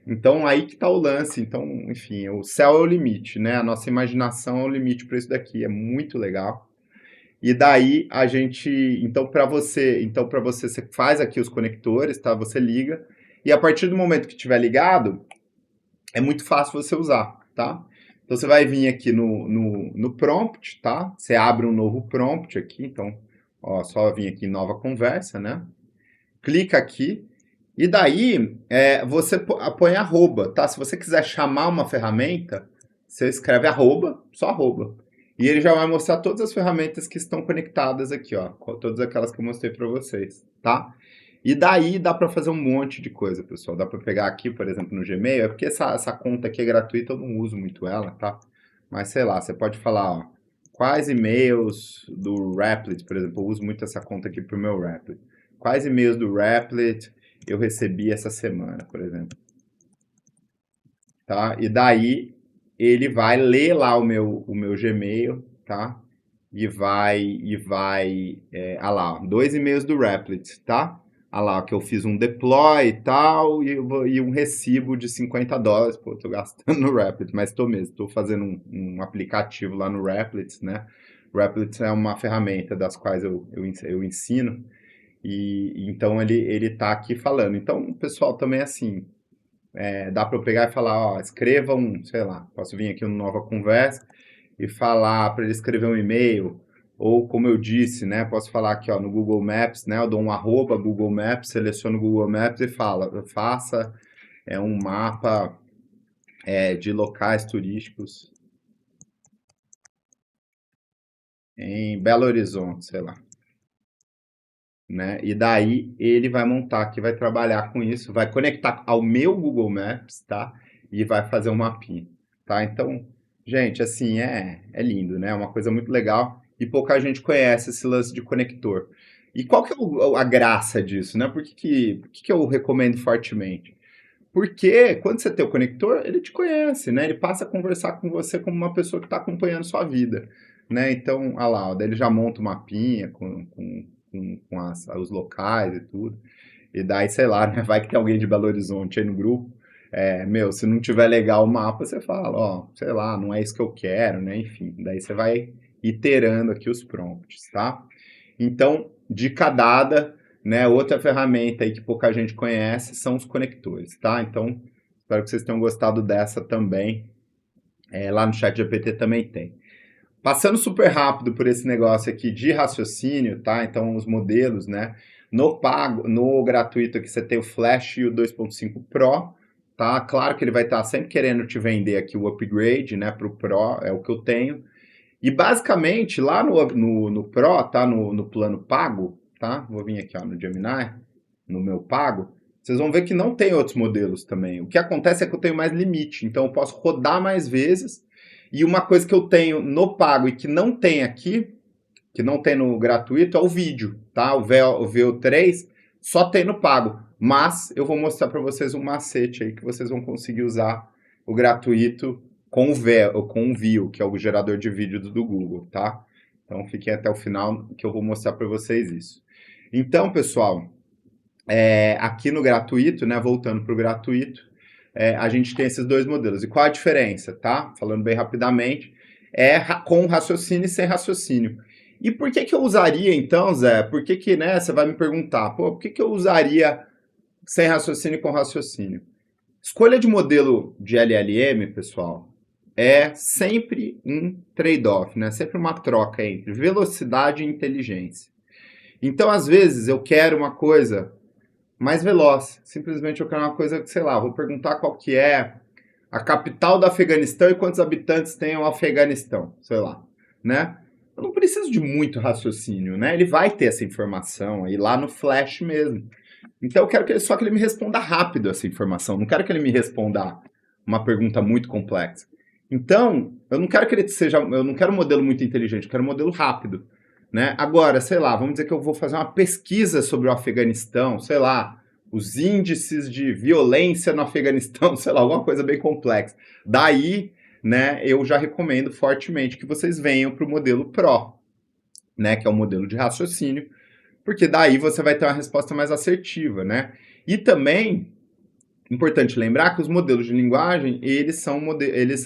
Então, aí que tá o lance. Então, enfim, o céu é o limite, né? A nossa imaginação é o limite para isso daqui. É muito legal. E daí a gente, você faz aqui os conectores, tá? Você liga e a partir do momento que estiver ligado, é muito fácil você usar, tá? Então você vai vir aqui no prompt, tá? Você abre um novo prompt aqui, então, ó, só vir aqui em nova conversa, né? Clica aqui e daí você põe arroba, tá? Se você quiser chamar uma ferramenta, você escreve arroba, só arroba. E ele já vai mostrar todas as ferramentas que estão conectadas aqui, ó. Todas aquelas que eu mostrei para vocês, tá? E daí dá para fazer um monte de coisa, pessoal. Dá para pegar aqui, por exemplo, no Gmail. É porque essa conta aqui é gratuita, eu não uso muito ela, tá? Mas sei lá, você pode falar, ó, quais e-mails do Replit, por exemplo, eu uso muito essa conta aqui pro meu Replit. Quais e-mails do Replit eu recebi essa semana, por exemplo. Tá? E daí ele vai ler lá o meu Gmail, tá? Ah lá, ó, 2 e-mails do Replit, tá? Ah lá, que eu fiz um deploy e tal, e um recibo de US$ 50. Pô, tô gastando no Replit, mas tô mesmo, tô fazendo um aplicativo lá no Replit, né? O Replit é uma ferramenta das quais eu ensino, e então ele tá aqui falando. Então, o pessoal também, assim, dá para eu pegar e falar, ó, escreva sei lá, posso vir aqui numa nova conversa e falar para ele escrever um e-mail, ou como eu disse, né, posso falar aqui, ó, no Google Maps, né, eu dou um arroba Google Maps, seleciono o Google Maps e faça um mapa de locais turísticos em Belo Horizonte, sei lá. Né? E daí ele vai montar aqui, vai trabalhar com isso, vai conectar ao meu Google Maps, tá? E vai fazer um mapinha, tá? Então, gente, assim, é lindo, né? É uma coisa muito legal e pouca gente conhece esse lance de conector. E qual que é a graça disso, né? Por que eu recomendo fortemente? Porque quando você tem o conector, ele te conhece, né? Ele passa a conversar com você como uma pessoa que está acompanhando sua vida, né? Então, olha lá, daí ele já monta o mapinha com os locais e tudo. E daí, sei lá, né? Vai que tem alguém de Belo Horizonte aí no grupo. Se não tiver legal o mapa, você fala, ó, sei lá, não é isso que eu quero, né? Enfim, daí você vai iterando aqui os prompts, tá? Então, dica dada, né? Outra ferramenta aí que pouca gente conhece são os conectores, tá? Então, espero que vocês tenham gostado dessa também. Lá no ChatGPT também tem. Passando super rápido por esse negócio aqui de raciocínio, tá? Então, os modelos, né? No pago, no gratuito aqui você tem o Flash e o 2.5 Pro, tá? Claro que ele vai estar sempre querendo te vender aqui o upgrade, né, para o Pro, é o que eu tenho. E basicamente, lá no Pro, tá? No plano pago, tá? Vou vir aqui ó, no Gemini, no meu pago. Vocês vão ver que não tem outros modelos também. O que acontece é que eu tenho mais limite, então eu posso rodar mais vezes. E uma coisa que eu tenho no pago e que não tem aqui, que não tem no gratuito, é o vídeo, tá? O VO3 só tem no pago. Mas eu vou mostrar para vocês um macete aí que vocês vão conseguir usar o gratuito com o Veo, que é o gerador de vídeo do Google, tá? Então fiquem até o final que eu vou mostrar para vocês isso. Então, pessoal, aqui no gratuito, né, voltando para o gratuito, a gente tem esses dois modelos. E qual a diferença, tá? Falando bem rapidamente, com raciocínio e sem raciocínio. E por que eu usaria, então, Zé? Por que, né, você vai me perguntar, pô, por que eu usaria sem raciocínio e com raciocínio? Escolha de modelo de LLM, pessoal, é sempre um trade-off, né? Sempre uma troca entre velocidade e inteligência. Então, às vezes, eu quero uma coisa mais veloz. Simplesmente eu quero uma coisa que, sei lá, vou perguntar qual que é a capital do Afeganistão e quantos habitantes tem o Afeganistão, sei lá, né? Eu não preciso de muito raciocínio, né? Ele vai ter essa informação aí lá no Flash mesmo. Então eu quero só que ele me responda rápido essa informação. Não quero que ele me responda uma pergunta muito complexa. Então, eu não quero que ele seja, eu não quero um modelo muito inteligente, eu quero um modelo rápido, né? Agora, sei lá, vamos dizer que eu vou fazer uma pesquisa sobre o Afeganistão, sei lá, os índices de violência no Afeganistão, sei lá, alguma coisa bem complexa. Daí, né, eu já recomendo fortemente que vocês venham para o modelo Pro, né, que é o modelo de raciocínio, porque daí você vai ter uma resposta mais assertiva, né? E também, importante lembrar que os modelos de linguagem, eles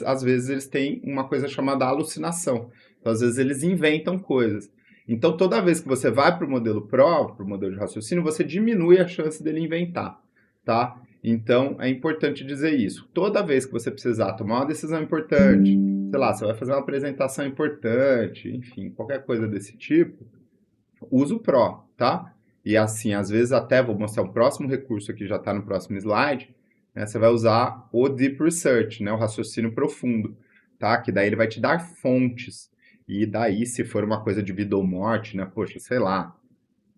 às vezes eles têm uma coisa chamada alucinação. Então, às vezes eles inventam coisas. Então, toda vez que você vai para o modelo Pro, para o modelo de raciocínio, você diminui a chance dele inventar, tá? Então, é importante dizer isso. Toda vez que você precisar tomar uma decisão importante, sei lá, você vai fazer uma apresentação importante, enfim, qualquer coisa desse tipo, usa o Pro, tá? E assim, às vezes até, vou mostrar o próximo recurso aqui, já está no próximo slide, né? Você vai usar o Deep Research, né? O raciocínio profundo, tá? Que daí ele vai te dar fontes. E daí, se for uma coisa de vida ou morte, né? Poxa, sei lá,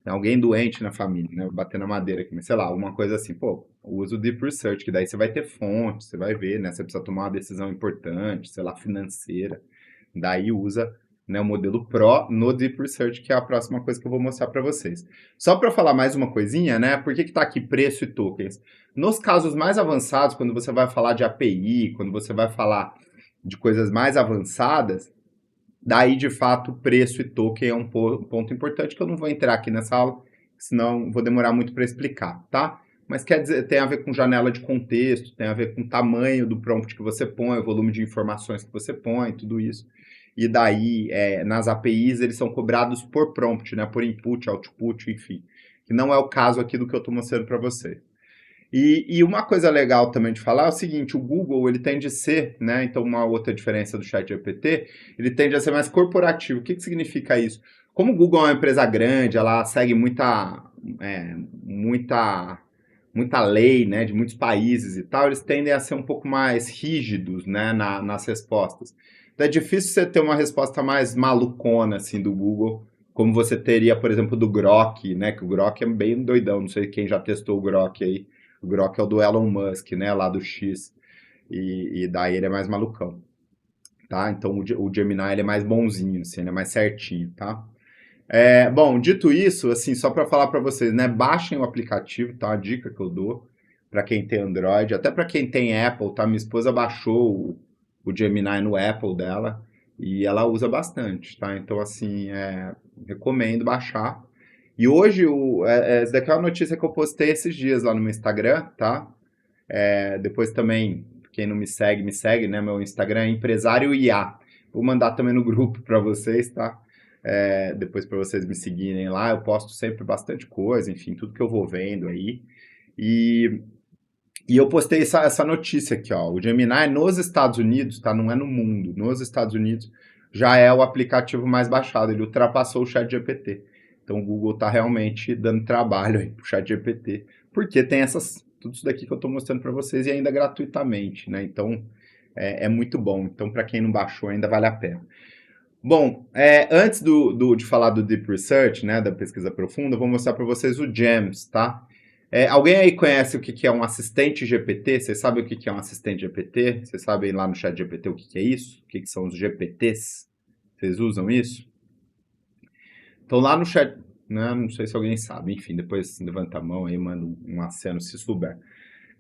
tem alguém doente na família, né? Vou bater na madeira aqui, mas sei lá, alguma coisa assim, pô, usa o Deep Research, que daí você vai ter fontes, você vai ver, né? Você precisa tomar uma decisão importante, sei lá, financeira. Daí usa, né, o modelo Pro no Deep Research, que é a próxima coisa que eu vou mostrar para vocês. Só para falar mais uma coisinha, né? Por que está aqui preço e tokens? Nos casos mais avançados, quando você vai falar de API, quando você vai falar de coisas mais avançadas, daí de fato preço e token é um ponto importante que eu não vou entrar aqui nessa aula, senão vou demorar muito para explicar, tá? Mas quer dizer, tem a ver com janela de contexto, tem a ver com o tamanho do prompt que você põe, o volume de informações que você põe, tudo isso. E daí, nas APIs, eles são cobrados por prompt, né? Por input, output, enfim. Que não é o caso aqui do que eu estou mostrando para você. E uma coisa legal também de falar é o seguinte, o Google, ele tende a ser, né? Então, uma outra diferença do ChatGPT, ele tende a ser mais corporativo. O que significa isso? Como o Google é uma empresa grande, ela segue muita lei, né, de muitos países e tal, eles tendem a ser um pouco mais rígidos, né, nas respostas. Então é difícil você ter uma resposta mais malucona, assim, do Google, como você teria, por exemplo, do Grok, né, que o Grok é bem doidão, não sei quem já testou o Grok aí. O Grok é o do Elon Musk, né, lá do X, e daí ele é mais malucão, tá? Então o Gemini ele é mais bonzinho, assim, ele é mais certinho, tá? Bom, dito isso, assim, só para falar para vocês, né, baixem o aplicativo, tá? Uma dica que eu dou para quem tem Android, até para quem tem Apple, tá? Minha esposa baixou o Gemini no Apple dela e ela usa bastante, tá? Então, assim, recomendo baixar. E hoje, essa daqui é uma notícia que eu postei esses dias lá no meu Instagram, tá? Depois também, quem não me segue, né? Meu Instagram é Empresário IA. Vou mandar também no grupo para vocês, tá? Depois para vocês me seguirem lá, eu posto sempre bastante coisa, enfim, tudo que eu vou vendo aí. E eu postei essa notícia aqui, ó. O Gemini nos Estados Unidos, tá? Não é no mundo. Nos Estados Unidos já é o aplicativo mais baixado. Ele ultrapassou o ChatGPT. Então o Google está realmente dando trabalho aí pro ChatGPT, porque tem tudo isso daqui que eu estou mostrando para vocês e ainda gratuitamente, né? Então é muito bom. Então para quem não baixou ainda vale a pena. Bom, antes de falar do Deep Research, né, da pesquisa profunda, eu vou mostrar para vocês o GEMS, tá? Alguém aí conhece o que é um assistente GPT? Vocês sabem o que é um assistente GPT? Vocês sabem lá no chat GPT o que é isso? O que são os GPTs? Vocês usam isso? Então lá no chat, né, não sei se alguém sabe, enfim, depois levanta a mão aí, manda um aceno se souber.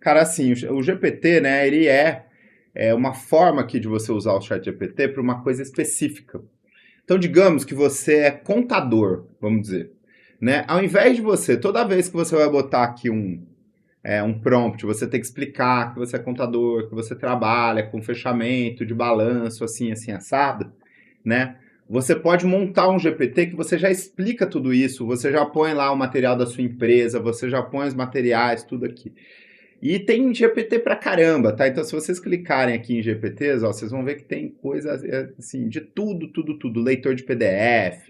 Cara, assim, o GPT, né, ele é uma forma aqui de você usar o chat GPT para uma coisa específica. Então, digamos que você é contador, vamos dizer, né? Ao invés de você, toda vez que você vai botar aqui um prompt, você tem que explicar que você é contador, que você trabalha com fechamento de balanço, assim, assado, né? Você pode montar um GPT que você já explica tudo isso, você já põe lá o material da sua empresa, você já põe os materiais, tudo aqui. E tem GPT pra caramba, tá? Então, se vocês clicarem aqui em GPTs, ó, vocês vão ver que tem coisas, assim, de tudo. Leitor de PDF,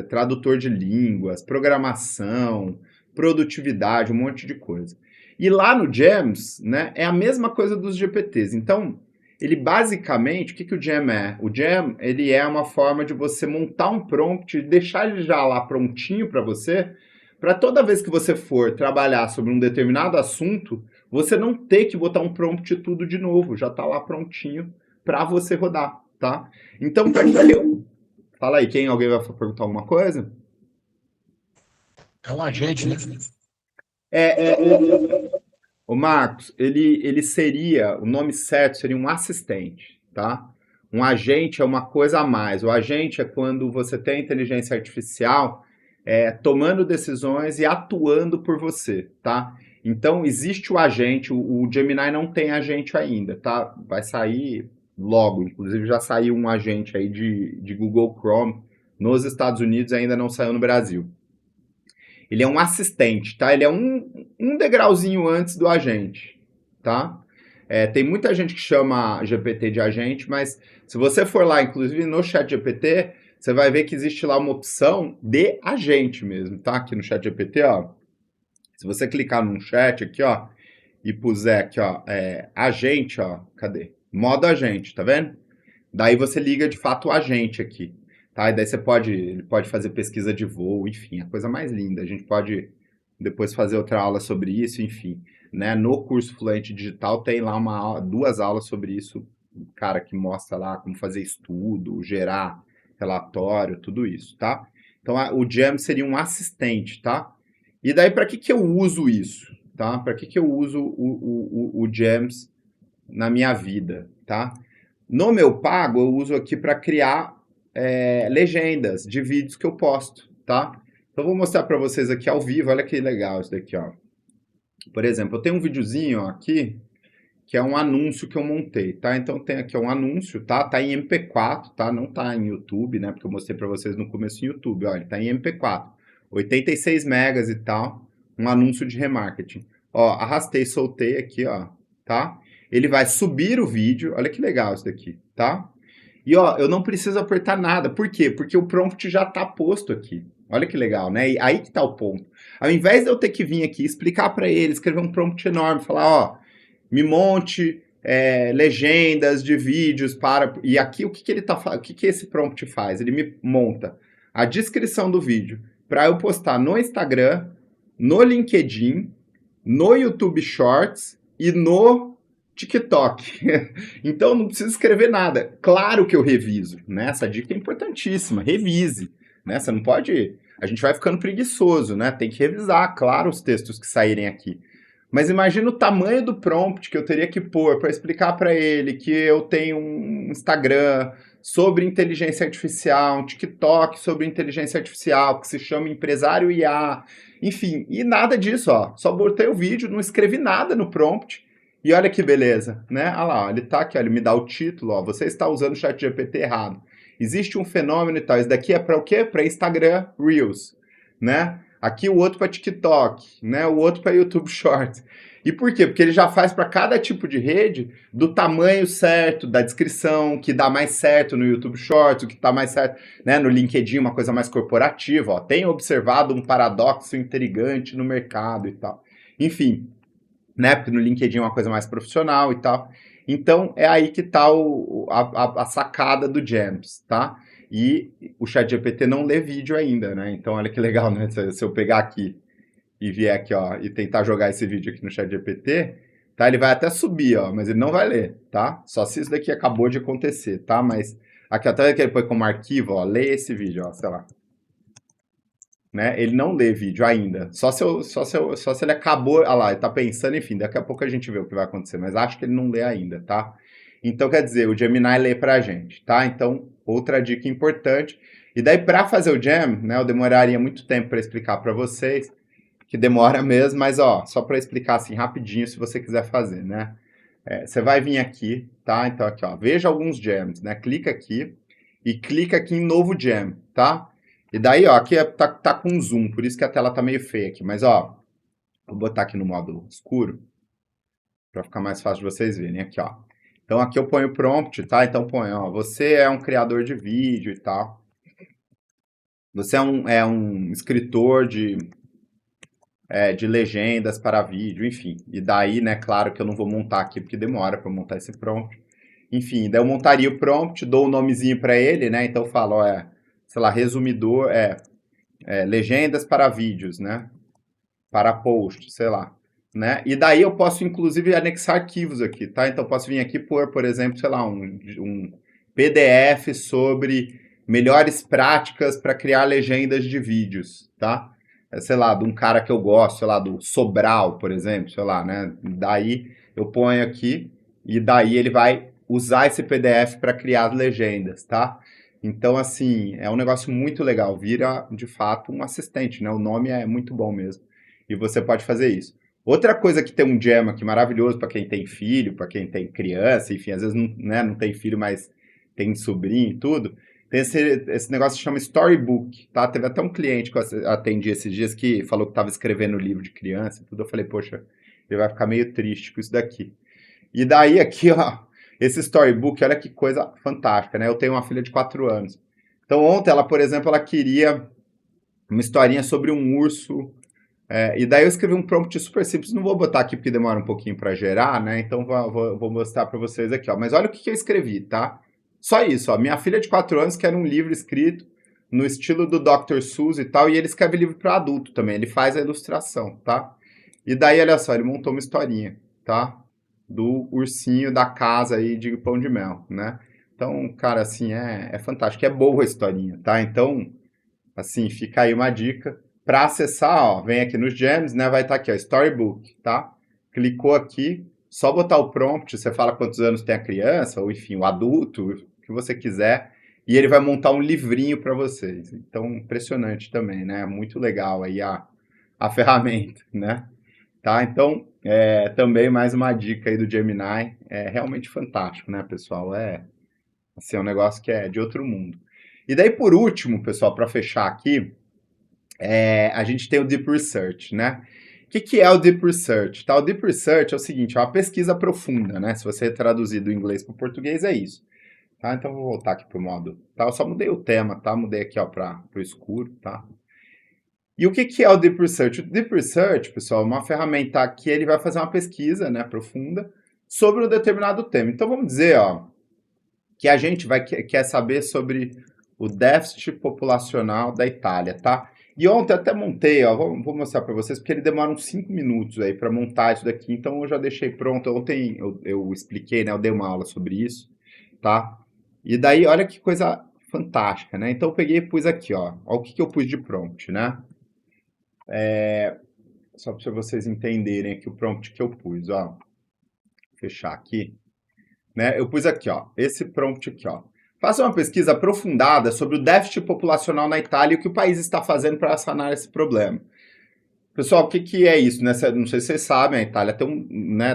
tradutor de línguas, programação, produtividade, um monte de coisa. E lá no GEMS, né, é a mesma coisa dos GPTs. Então, ele basicamente, o que o GEM é? O GEM, ele é uma forma de você montar um prompt e deixar ele já lá prontinho para você, para toda vez que você for trabalhar sobre um determinado assunto, você não ter que botar um prompt tudo de novo, já está lá prontinho para você rodar, tá? Então, para que eu... Fala aí, alguém vai perguntar alguma coisa? É um agente, né? O Marcos, ele seria, o nome certo seria um assistente, tá? Um agente é uma coisa a mais. O agente é quando você tem a inteligência artificial tomando decisões e atuando por você, tá? Então, existe o agente, o Gemini não tem agente ainda, tá? Vai sair logo, inclusive já saiu um agente aí de Google Chrome nos Estados Unidos, ainda não saiu no Brasil. Ele é um assistente, tá? Ele é um degrauzinho antes do agente, tá? Tem muita gente que chama GPT de agente, mas se você for lá, inclusive no chat GPT, você vai ver que existe lá uma opção de agente mesmo, tá? Aqui no chat GPT, ó. Se você clicar num chat aqui, ó, e puser aqui, ó, agente, ó, cadê? Modo agente, tá vendo? Daí você liga de fato o agente aqui, tá? E daí ele pode fazer pesquisa de voo, enfim, a coisa mais linda. A gente pode depois fazer outra aula sobre isso, enfim, né? No curso Fluente Digital tem lá 2 aulas sobre isso, cara, que mostra lá como fazer estudo, gerar relatório, tudo isso, tá? Então o GEM seria um assistente, tá? E daí para que eu uso isso, tá? Para que eu uso o GEMS na minha vida, tá? No meu pago, eu uso aqui para criar legendas de vídeos que eu posto, tá? Então, eu vou mostrar para vocês aqui ao vivo. Olha que legal isso daqui, ó. Por exemplo, eu tenho um videozinho ó, aqui, que é um anúncio que eu montei, tá? Então, tem aqui um anúncio, tá? Tá em MP4, tá? Não tá em YouTube, né? Porque eu mostrei para vocês no começo no YouTube, ó. Ele tá em MP4. 86 megas e tal. Um anúncio de remarketing. Ó, arrastei, soltei aqui, ó, tá? Ele vai subir o vídeo, olha que legal isso daqui, tá? E ó, eu não preciso apertar nada, por quê? Porque o prompt já tá posto aqui. Olha que legal, né? E aí que tá o ponto. Ao invés de eu ter que vir aqui explicar para ele, escrever um prompt enorme, falar, ó, me monte legendas de vídeos para... E aqui o que ele tá o que esse prompt faz? Ele me monta a descrição do vídeo para eu postar no Instagram, no LinkedIn, no YouTube Shorts e no TikTok. Então não precisa escrever nada. Claro que eu reviso, né? Essa dica é importantíssima. Revise, né? Você não pode... A gente vai ficando preguiçoso, né? Tem que revisar, claro, os textos que saírem aqui. Mas imagina o tamanho do prompt que eu teria que pôr para explicar para ele que eu tenho um Instagram sobre inteligência artificial, um TikTok sobre inteligência artificial, que se chama Empresário IA, enfim, e nada disso, ó. Só botei o vídeo, não escrevi nada no prompt, e olha que beleza, né? Olha lá, ó, ele tá aqui, ó, ele me dá o título, ó, você está usando o ChatGPT errado. Existe um fenômeno e tal, isso daqui é para o quê? Para Instagram Reels, né? Aqui o outro para TikTok, né? O outro para YouTube Shorts. E por quê? Porque ele já faz para cada tipo de rede do tamanho certo, da descrição, que dá mais certo no YouTube Shorts, o que está mais certo, né, no LinkedIn, uma coisa mais corporativa. Ó. Tenho observado um paradoxo intrigante no mercado e tal. Enfim, né, porque no LinkedIn é uma coisa mais profissional e tal. Então, é aí que está a sacada do Gems, tá? E o ChatGPT não lê vídeo ainda, né? Então, olha que legal, né? Se eu pegar aqui e vier aqui, ó, e tentar jogar esse vídeo aqui no ChatGPT, tá? Ele vai até subir, ó, mas ele não vai ler, tá? Só se isso daqui acabou de acontecer, tá? Mas aqui até que ele põe como arquivo, ó, lê esse vídeo, ó, sei lá. Né? Ele não lê vídeo ainda. Só se ele acabou, ah lá, ele tá pensando, enfim, daqui a pouco a gente vê o que vai acontecer, mas acho que ele não lê ainda, tá? Então, quer dizer, o Gemini lê pra gente, tá? Então, outra dica importante. E daí, para fazer o Gem, né, eu demoraria muito tempo para explicar para vocês, que demora mesmo, mas ó, só para explicar assim rapidinho, se você quiser fazer, né? Você vai vir aqui, tá? Então aqui, ó, veja alguns gems, né? Clica aqui e clica aqui em novo gem, tá? E daí, ó, aqui tá com zoom, por isso que a tela tá meio feia aqui, mas ó, vou botar aqui no modo escuro para ficar mais fácil de vocês verem aqui, ó. Então aqui eu ponho o prompt, tá? Então põe, ó, você é um criador de vídeo e tal. Você é um escritor de legendas para vídeo, enfim. E daí, né, claro que eu não vou montar aqui porque demora para montar esse prompt. Enfim, daí eu montaria o prompt, dou o nomezinho para ele, né? Então eu falo, ó, sei lá, resumidor, legendas para vídeos, né? Para post, sei lá. Né? E daí eu posso, inclusive, anexar arquivos aqui, tá? Então eu posso vir aqui por exemplo, sei lá, um PDF sobre melhores práticas para criar legendas de vídeos, tá? Sei lá, de um cara que eu gosto, sei lá, do Sobral, por exemplo, sei lá, né? Daí eu ponho aqui e daí ele vai usar esse PDF para criar as legendas, tá? Então, assim, é um negócio muito legal, vira, de fato, um assistente, né? O nome é muito bom mesmo. E você pode fazer isso. Outra coisa que tem um gem aqui maravilhoso para quem tem filho, para quem tem criança, enfim, às vezes não, né, não tem filho, mas tem sobrinho e tudo, tem esse negócio que chama Storybook, tá? Teve até um cliente que eu atendi esses dias que falou que estava escrevendo livro de criança e tudo. Eu falei, poxa, ele vai ficar meio triste com isso daqui. E daí aqui, ó, esse Storybook, olha que coisa fantástica, né? Eu tenho uma filha de 4 anos. Então ontem ela, por exemplo, ela queria uma historinha sobre um urso. E daí eu escrevi um prompt super simples, não vou botar aqui porque demora um pouquinho para gerar, né? Então vou mostrar para vocês aqui, ó. Mas olha o que eu escrevi, tá? Só isso, ó. Minha filha de 4 anos quer um livro escrito no estilo do Dr. Seuss e tal, e ele escreve livro para adulto também, ele faz a ilustração, tá? E daí, olha só, ele montou uma historinha, tá? Do ursinho da casa aí de pão de mel, né? Então, cara, assim, é fantástico, é boa a historinha, tá? Então, assim, fica aí uma dica. Para acessar, ó, vem aqui nos Gems, né? Vai estar aqui, ó, Storybook, tá? Clicou aqui, só botar o prompt, você fala quantos anos tem a criança, ou enfim, o adulto, o que você quiser, e ele vai montar um livrinho para vocês. Então, impressionante também, né? Muito legal aí a ferramenta, né? Tá? Então, também mais uma dica aí do Gemini, é realmente fantástico, né, pessoal? Assim, é um negócio que é de outro mundo. E daí, por último, pessoal, para fechar aqui, a gente tem o Deep Research, né? O que é o Deep Research? Tá? O Deep Research é o seguinte, é uma pesquisa profunda, né? Se você traduzir do inglês para o português, é isso. Tá? Então, vou voltar aqui para o modo... Tá? Eu só mudei o tema, tá? Mudei aqui para o escuro, tá? E o que é o Deep Research? O Deep Research, pessoal, é uma ferramenta que ele vai fazer uma pesquisa, né, profunda sobre um determinado tema. Então, vamos dizer, ó, que a gente quer saber sobre o déficit populacional da Itália, tá? E ontem até montei, ó, vou mostrar para vocês, porque ele demora uns 5 minutos aí para montar isso daqui, então eu já deixei pronto. Ontem eu expliquei, né, eu dei uma aula sobre isso, tá? E daí, olha que coisa fantástica, né? Então eu peguei e pus aqui, ó o que eu pus de prompt, né? Só para vocês entenderem aqui o prompt que eu pus, ó. Vou fechar aqui. Né? Eu pus aqui, ó, esse prompt aqui, ó. Faça uma pesquisa aprofundada sobre o déficit populacional na Itália e o que o país está fazendo para sanar esse problema. Pessoal, o que é isso? Né? Não sei se vocês sabem, a Itália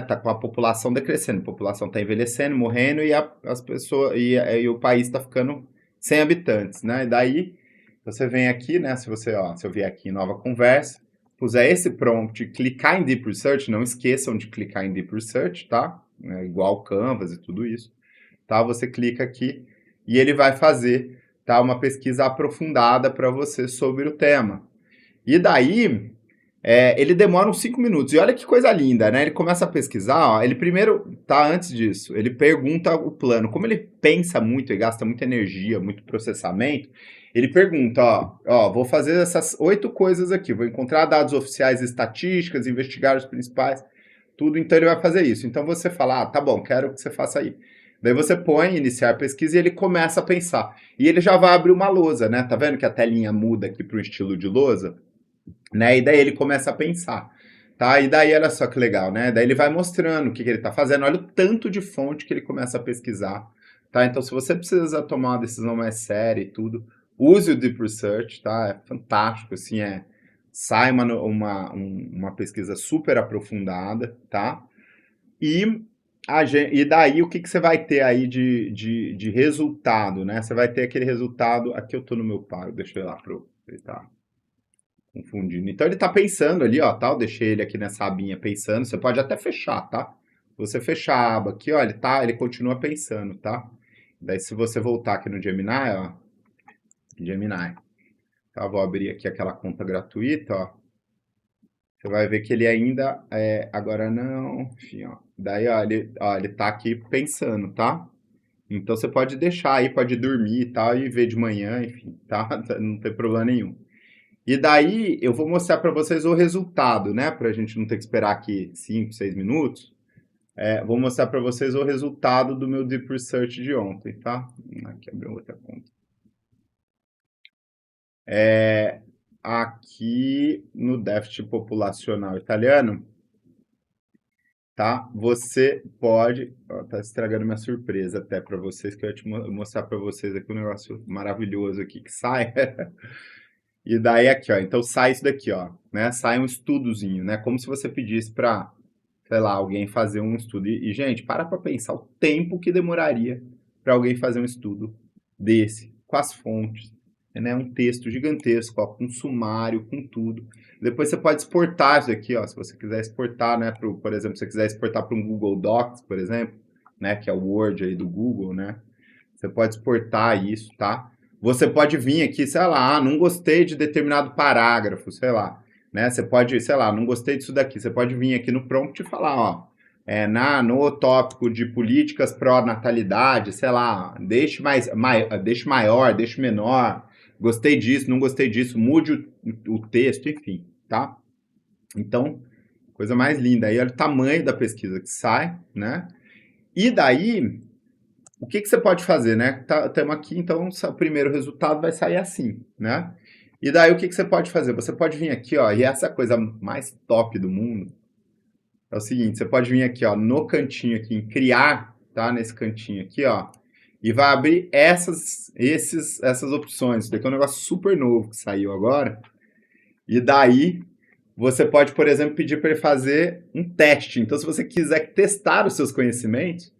tá com a população decrescendo, a população está envelhecendo, morrendo e as pessoas e o país está ficando sem habitantes, né? E daí você vem aqui, né? Se eu vier aqui em nova conversa, puser esse prompt e clicar em Deep Research, não esqueçam de clicar em Deep Research, tá? É igual Canvas e tudo isso, tá? Você clica aqui e ele vai fazer, tá, uma pesquisa aprofundada para você sobre o tema. E daí, ele demora uns 5 minutos. E olha que coisa linda, né? Ele começa a pesquisar, ó, ele primeiro, tá, antes disso, ele pergunta o plano. Como ele pensa muito e gasta muita energia, muito processamento, ele pergunta, vou fazer essas 8 coisas aqui, vou encontrar dados oficiais e estatísticas, investigar os principais, tudo, então ele vai fazer isso. Então você fala, tá bom, quero que você faça aí. Daí você põe iniciar pesquisa e ele começa a pensar. E ele já vai abrir uma lousa, né? Tá vendo que a telinha muda aqui para o estilo de lousa? Né? E daí ele começa a pensar, tá? E daí, olha só que legal, né? Daí ele vai mostrando o que ele está fazendo, olha o tanto de fonte que ele começa a pesquisar, tá? Então, se você precisa tomar uma decisão mais séria e tudo, use o Deep Research, tá? É fantástico, assim, sai uma pesquisa super aprofundada, tá? E daí, o que você vai ter aí de resultado, né? Você vai ter aquele resultado, aqui eu tô no meu pago, deixa eu ir lá pro... Tá confundindo. Então ele tá pensando ali, ó, tá? Eu deixei ele aqui nessa abinha pensando. Você pode até fechar, tá? Se você fechar a aba aqui, ó, ele continua pensando, tá? Daí se você voltar aqui no Gemini, ó, Gemini, tá? Vou abrir aqui aquela conta gratuita, ó. Você vai ver que ele ainda, agora não, enfim, ó. Daí, ó, ele tá aqui pensando, tá? Então você pode deixar aí, pode dormir e tal, e ver de manhã, enfim, tá? Não tem problema nenhum. E daí eu vou mostrar para vocês o resultado, né? Para a gente não ter que esperar aqui 5, 6 minutos. Vou mostrar para vocês o resultado do meu Deep Research de ontem, tá? Aqui abriu outra conta. Aqui no déficit populacional italiano, tá? Você pode... Ó, tá estragando minha surpresa até para vocês, que eu ia te mostrar para vocês aqui um negócio maravilhoso aqui que sai... E daí aqui, ó, então sai isso daqui, ó, né? Sai um estudozinho, né? Como se você pedisse para, sei lá, alguém fazer um estudo. E gente, para pensar o tempo que demoraria para alguém fazer um estudo desse, com as fontes, né? Um texto gigantesco, ó, com sumário, com tudo. Depois você pode exportar isso aqui, ó, se você quiser exportar, né? Por exemplo, se você quiser exportar para um Google Docs, por exemplo, né? Que é o Word aí do Google, né? Você pode exportar isso, tá? Você pode vir aqui, sei lá, não gostei de determinado parágrafo, sei lá, né? Você pode, sei lá, não gostei disso daqui. Você pode vir aqui no prompt e falar, ó, no tópico de políticas pró-natalidade, sei lá, deixe deixe maior, deixe menor, gostei disso, não gostei disso, mude o texto, enfim, tá? Então, coisa mais linda. Aí olha o tamanho da pesquisa que sai, né? E daí... O que você pode fazer, né? Estamos aqui, então o primeiro resultado vai sair assim, né? E daí o que você pode fazer? Você pode vir aqui, ó, e essa coisa mais top do mundo é o seguinte, você pode vir aqui, ó, no cantinho aqui, em criar, tá? Nesse cantinho aqui, ó, e vai abrir essas opções. Isso daqui é um negócio super novo que saiu agora. E daí você pode, por exemplo, pedir para ele fazer um teste. Então, se você quiser testar os seus conhecimentos,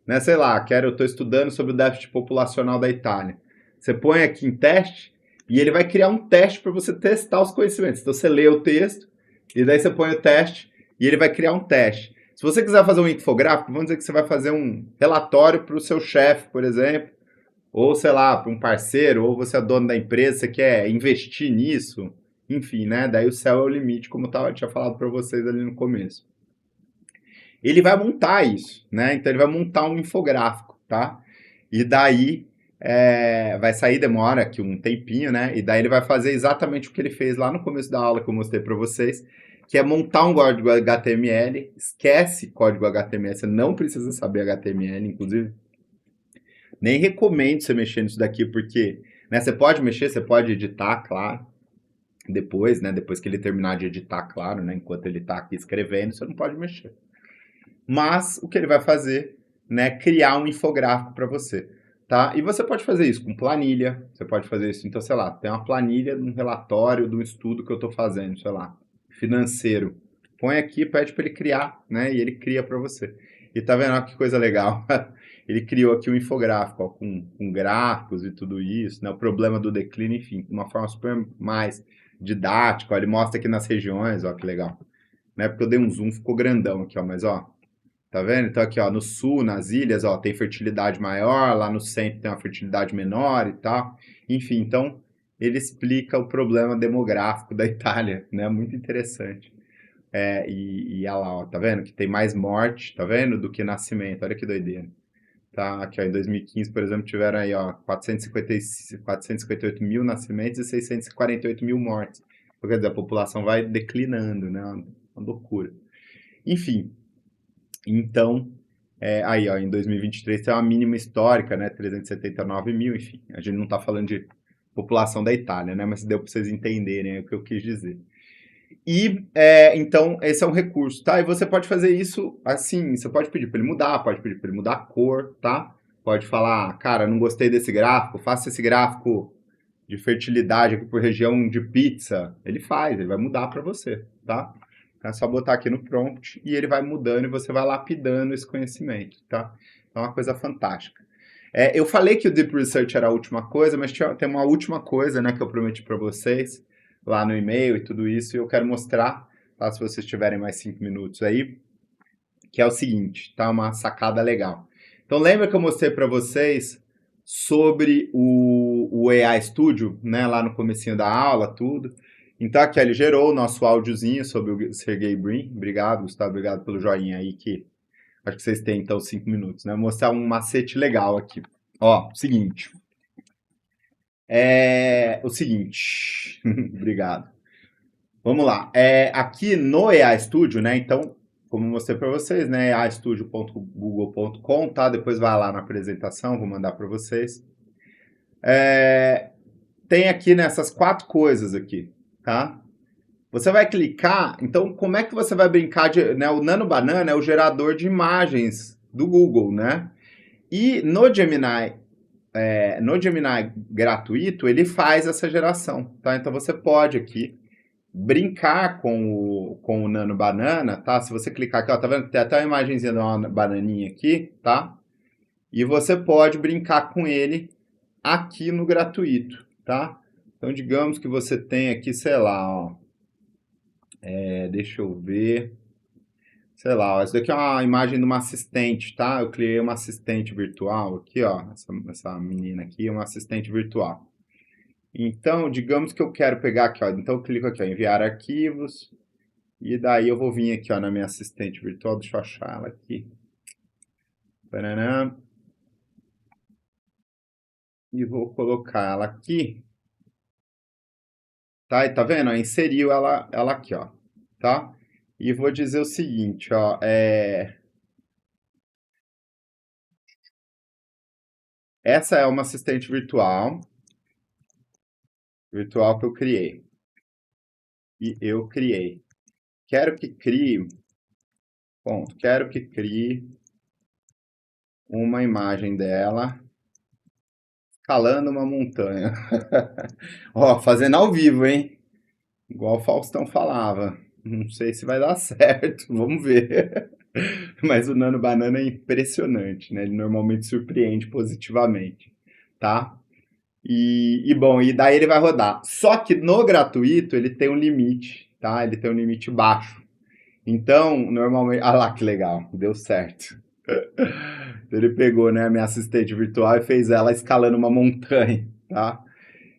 né, sei lá, eu estou estudando sobre o déficit populacional da Itália. Você põe aqui em teste e ele vai criar um teste para você testar os conhecimentos. Então você lê o texto e daí você põe o teste e ele vai criar um teste. Se você quiser fazer um infográfico, vamos dizer que você vai fazer um relatório para o seu chefe, por exemplo, ou sei lá, para um parceiro, ou você é dono da empresa, você quer investir nisso, enfim, né? Daí o céu é o limite, como eu tinha falado para vocês ali no começo. Ele vai montar isso, né? Então ele vai montar um infográfico, tá? E daí vai sair, demora aqui um tempinho, né? E daí ele vai fazer exatamente o que ele fez lá no começo da aula que eu mostrei para vocês, que é montar um código HTML. Esquece código HTML, você não precisa saber HTML, inclusive. Nem recomendo você mexer nisso daqui, porque, né, você pode mexer, você pode editar, claro. Depois, né? Depois que ele terminar de editar, claro, né? Enquanto ele está aqui escrevendo, você não pode mexer. Mas o que ele vai fazer, né, criar um infográfico para você, tá? E você pode fazer isso com planilha, você pode fazer isso, então, sei lá, tem uma planilha de um relatório, de um estudo que eu estou fazendo, sei lá, financeiro. Põe aqui, pede para ele criar, né, e ele cria para você. E tá vendo, ó, que coisa legal? Ele criou aqui um infográfico, ó, com gráficos e tudo isso, né, o problema do declínio, enfim, de uma forma super mais didático, ó, ele mostra aqui nas regiões, ó, que legal. Né? Porque eu dei um zoom, ficou grandão aqui, ó, mas ó, tá vendo? Então aqui, ó, no sul, nas ilhas, ó, tem fertilidade maior, lá no centro tem uma fertilidade menor e tal. Enfim, então ele explica o problema demográfico da Itália, né? Muito interessante. E olha lá, ó, tá vendo? Que tem mais morte, tá vendo? Do que nascimento. Olha que doideira. Tá, aqui, ó, em 2015, por exemplo, tiveram aí, ó, 458 mil nascimentos e 648 mil mortes. Então, quer dizer, a população vai declinando, né? Uma loucura. Enfim, então, aí, ó, em 2023 tem uma mínima histórica, né? 379 mil, enfim. A gente não está falando de população da Itália, né? Mas deu para vocês entenderem o que eu quis dizer. E, então, esse é um recurso, tá? E você pode fazer isso assim, você pode pedir para ele mudar, pode pedir para ele mudar a cor, tá? Pode falar, cara, não gostei desse gráfico, faça esse gráfico de fertilidade aqui por região de pizza. Ele faz, ele vai mudar para você, tá? É só botar aqui no prompt e ele vai mudando e você vai lapidando esse conhecimento, tá? É uma coisa fantástica. Eu falei que o Deep Research era a última coisa, mas tem uma última coisa, né, que eu prometi para vocês lá no e-mail e tudo isso, e eu quero mostrar, tá, se vocês tiverem mais 5 minutos aí, que é o seguinte, tá? Uma sacada legal. Então lembra que eu mostrei para vocês sobre o AI Studio, né, lá no comecinho da aula, tudo. Então aqui ele gerou o nosso áudiozinho sobre o Sergey Brin. Obrigado, Gustavo, obrigado pelo joinha aí, que acho que vocês têm então 5 minutos, né? Vou mostrar um macete legal aqui. Ó, seguinte. O seguinte. Obrigado. Vamos lá. Aqui no AI Studio, né? Então, como eu mostrei para vocês, né? aistudio.google.com, tá? Depois vai lá na apresentação, vou mandar para vocês. Tem aqui nessas 4 coisas aqui, tá? Você vai clicar, então como é que você vai brincar de, né, o Nano Banana é o gerador de imagens do Google, né? E no Gemini gratuito, ele faz essa geração, tá? Então você pode aqui brincar com o Nano Banana, tá? Se você clicar aqui, ó, tá vendo? Tem até uma imagenzinha de uma bananinha aqui, tá? E você pode brincar com ele aqui no gratuito, tá? Então digamos que você tem aqui, sei lá, ó, deixa eu ver. Sei lá, ó, isso daqui é uma imagem de uma assistente, tá? Eu criei uma assistente virtual aqui, ó. Essa menina aqui é uma assistente virtual. Então, digamos que eu quero pegar aqui, ó. Então eu clico aqui, ó, enviar arquivos. E daí eu vou vir aqui, ó, na minha assistente virtual. Deixa eu achar ela aqui. Paraná. E vou colocar ela aqui. Tá? E tá vendo? Inseriu ela aqui, ó. Tá? E vou dizer o seguinte, ó, essa é uma assistente virtual que eu criei. E eu criei. Quero que crie uma imagem dela escalando uma montanha. Ó, fazendo ao vivo, hein? Igual o Faustão falava. Não sei se vai dar certo, vamos ver. Mas o Nano Banana é impressionante, né? Ele normalmente surpreende positivamente, tá? Bom, e daí ele vai rodar. Só que no gratuito ele tem um limite, tá? Ele tem um limite baixo. Então, normalmente... Ah lá, que legal, deu certo. Ele pegou, né, a minha assistente virtual e fez ela escalando uma montanha, tá?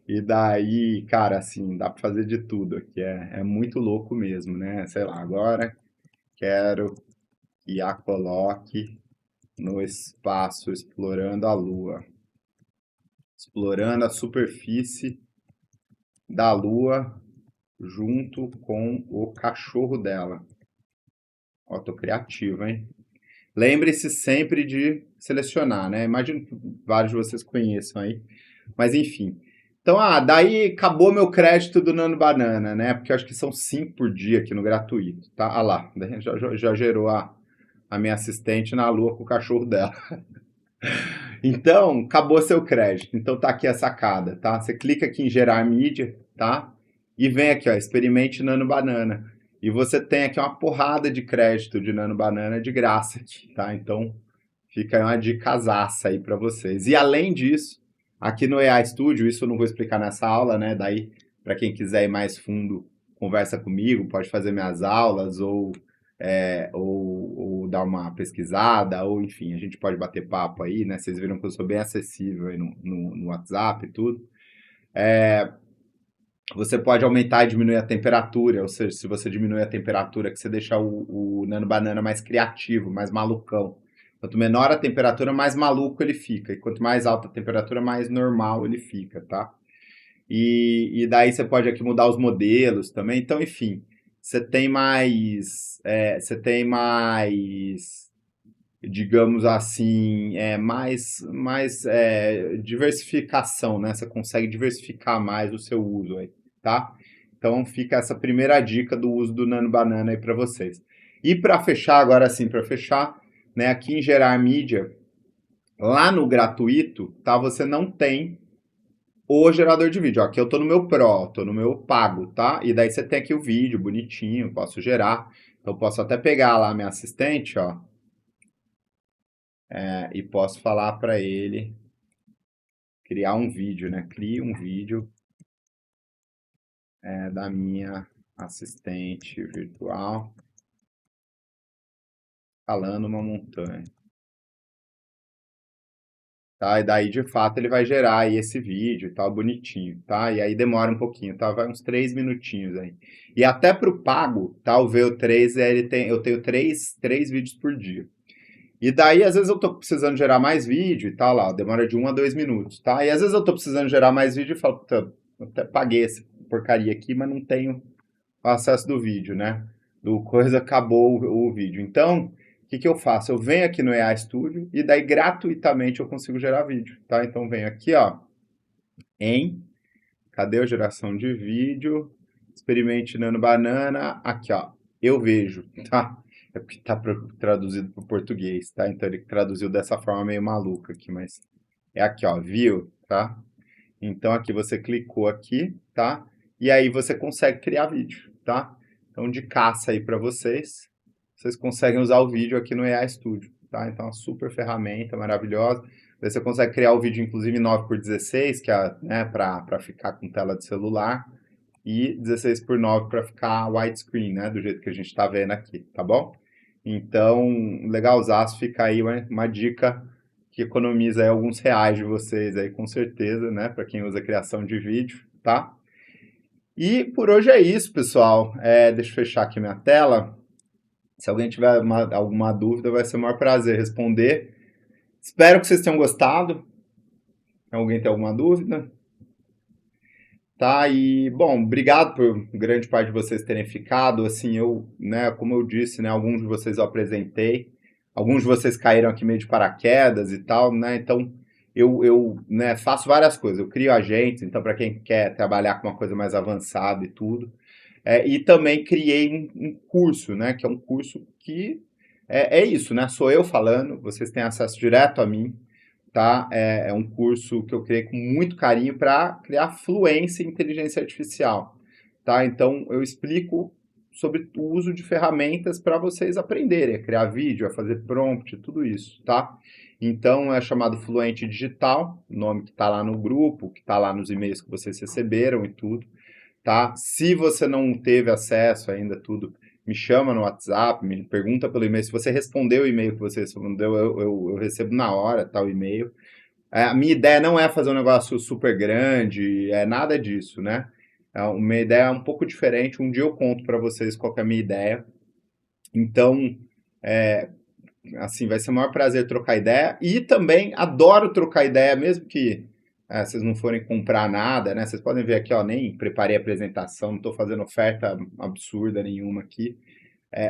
E daí, cara, assim, dá pra fazer de tudo aqui. É muito louco mesmo, né? Sei lá, agora quero que a coloque no espaço explorando a Lua. Explorando a superfície da Lua junto com o cachorro dela. Ó, tô criativo, hein? Lembre-se sempre de selecionar, né? Imagino que vários de vocês conheçam aí. Mas enfim. Então, daí acabou meu crédito do Nano Banana, né? Porque eu acho que são 5 por dia aqui no gratuito, tá? Ah lá, já gerou a minha assistente na Lua com o cachorro dela. Então, acabou seu crédito. Então tá aqui a sacada, tá? Você clica aqui em gerar mídia, tá? E vem aqui, ó, experimente Nano Banana. E você tem aqui uma porrada de crédito de Nano Banana de graça aqui, tá? Então, fica aí uma dicasaça aí para vocês. E além disso, aqui no AI Studio, isso eu não vou explicar nessa aula, né? Daí para quem quiser ir mais fundo, conversa comigo, pode fazer minhas aulas ou dar uma pesquisada, ou enfim, a gente pode bater papo aí, né? Vocês viram que eu sou bem acessível aí no WhatsApp e tudo. Você pode aumentar e diminuir a temperatura, ou seja, se você diminuir a temperatura, que você deixa o Nano Banana mais criativo, mais malucão. Quanto menor a temperatura, mais maluco ele fica. E quanto mais alta a temperatura, mais normal ele fica, tá? E daí você pode aqui mudar os modelos também. Então, enfim, você tem mais, digamos assim, mais diversificação, né? Você consegue diversificar mais o seu uso aí, tá? Então fica essa primeira dica do uso do Nano Banana aí para vocês. E para fechar, agora sim, para fechar, né? Aqui em gerar mídia, lá no gratuito, tá? Você não tem o gerador de vídeo. Ó, aqui eu tô no meu Pro, tô no meu pago, tá? E daí você tem aqui o vídeo bonitinho, posso gerar. Então eu posso até pegar lá minha assistente, ó. E posso falar para ele criar um vídeo, né? Crie um vídeo da minha assistente virtual escalando uma montanha. Tá? E daí, de fato, ele vai gerar aí esse vídeo e tal, bonitinho, tá? E aí demora um pouquinho, tá? Vai uns 3 minutinhos aí. E até pro pago, tá? O VO3, eu tenho três vídeos por dia. E daí, às vezes eu tô precisando gerar mais vídeo e tal, lá, demora de 1 a 2 minutos, tá? E às vezes eu tô precisando gerar mais vídeo e falo, puta, eu até paguei essa porcaria aqui, mas não tenho o acesso do vídeo, né? Do coisa, acabou o vídeo. Então, o que eu faço? Eu venho aqui no EA Studio e daí gratuitamente eu consigo gerar vídeo, tá? Então, venho aqui, ó, cadê a geração de vídeo? Experimente Nano Banana, aqui, ó, eu vejo, tá? É porque tá traduzido para o português, tá? Então ele traduziu dessa forma meio maluca aqui, mas é aqui, ó, viu, tá? Então aqui você clicou aqui, tá? E aí você consegue criar vídeo, tá? Então de caça aí para vocês, vocês conseguem usar o vídeo aqui no EA Studio, tá? Então é uma super ferramenta maravilhosa. Daí você consegue criar o vídeo inclusive em 9x16, que é, né, para ficar com tela de celular, e 16x9 para ficar widescreen, né, do jeito que a gente está vendo aqui, tá bom? Então, legalzaço, fica aí uma dica que economiza aí alguns reais de vocês aí, com certeza, né, para quem usa criação de vídeo, tá? E por hoje é isso, pessoal. Deixa eu fechar aqui minha tela. Se alguém tiver alguma dúvida, vai ser o maior prazer responder. Espero que vocês tenham gostado. Alguém tem alguma dúvida? Tá, e, bom, obrigado por grande parte de vocês terem ficado, assim, né, como eu disse, né, alguns de vocês eu apresentei, alguns de vocês caíram aqui meio de paraquedas e tal, né, então né, faço várias coisas, eu crio agentes, então para quem quer trabalhar com uma coisa mais avançada e tudo, e também criei um curso, né, que é um curso que é isso, né, sou eu falando, vocês têm acesso direto a mim, tá? É um curso que eu criei com muito carinho para criar fluência em inteligência artificial, tá? Então eu explico sobre o uso de ferramentas para vocês aprenderem a criar vídeo, a fazer prompt, tudo isso, tá? Então é chamado Fluente Digital, o nome que está lá no grupo, que está lá nos e-mails que vocês receberam e tudo, tá? Se você não teve acesso ainda a tudo, me chama no WhatsApp, me pergunta pelo e-mail. Se você respondeu o e-mail que você respondeu, eu recebo na hora, tal e-mail. A minha ideia não é fazer um negócio super grande, nada disso, né? Uma ideia um pouco diferente. Um dia eu conto para vocês qual que é a minha ideia. Então, assim, vai ser o maior prazer trocar ideia. E também adoro trocar ideia, mesmo que vocês não forem comprar nada, né? Vocês podem ver aqui, ó, nem preparei a apresentação, não estou fazendo oferta absurda nenhuma aqui.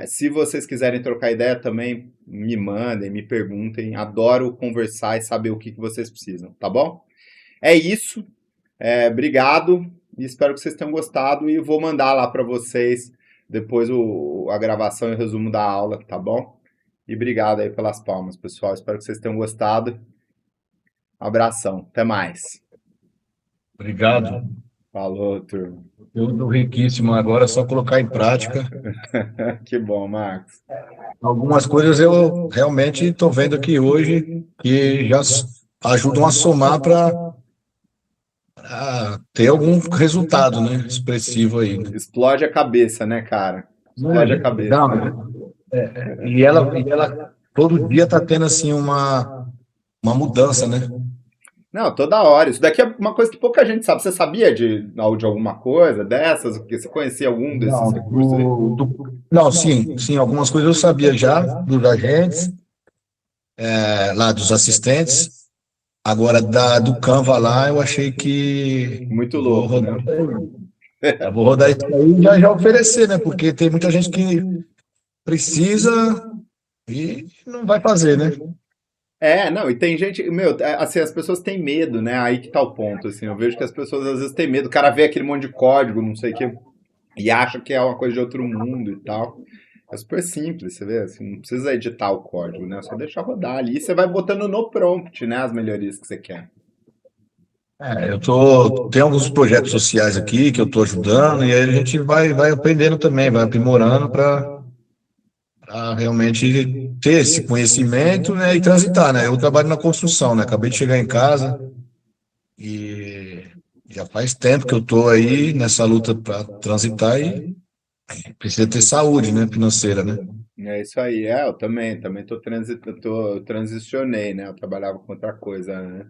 Se vocês quiserem trocar ideia também, me mandem, me perguntem. Adoro conversar e saber o que vocês precisam, tá bom? É isso. Obrigado e espero que vocês tenham gostado. E vou mandar lá para vocês depois a gravação e o resumo da aula, tá bom? E obrigado aí pelas palmas, pessoal. Espero que vocês tenham gostado. Abração. Até mais. Obrigado. Falou, turma. Conteúdo riquíssimo. Agora é só colocar em prática. Que bom, Marcos. Algumas coisas eu realmente estou vendo aqui hoje que já ajudam a somar para a ter algum resultado, né, expressivo aí, né? Explode a cabeça, né, cara? Explode a cabeça, né? Não, e ela todo dia tá tendo assim uma mudança, né? Não, toda hora. Isso daqui é uma coisa que pouca gente sabe. Você sabia de alguma coisa dessas? Porque você conhecia algum desses Não, recursos aí? não, sim, algumas coisas eu sabia já dos agentes, lá dos assistentes. Agora, do Canva lá, eu achei que Muito vou louco, rodar né? isso aí. Vou rodar isso aí e já oferecer, né? Porque tem muita gente que precisa e não vai fazer, né? É, não, e tem gente, meu, assim, as pessoas têm medo, né? Aí que tá o ponto, assim. Eu vejo que as pessoas às vezes têm medo. O cara vê aquele monte de código, não sei o quê, e acha que é uma coisa de outro mundo e tal. É super simples, você vê, assim, não precisa editar o código, né? É só deixar rodar ali e você vai botando no prompt, né, as melhorias que você quer. Tem alguns projetos sociais aqui que eu estou ajudando e aí a gente vai aprendendo também, vai aprimorando para realmente ter esse conhecimento, né, e transitar, né? Eu trabalho na construção, né? Acabei de chegar em casa e já faz tempo que eu estou aí nessa luta para transitar e precisa ter saúde, né, financeira, né? É isso aí, eu também eu transicionei, né? Eu trabalhava com outra coisa, né?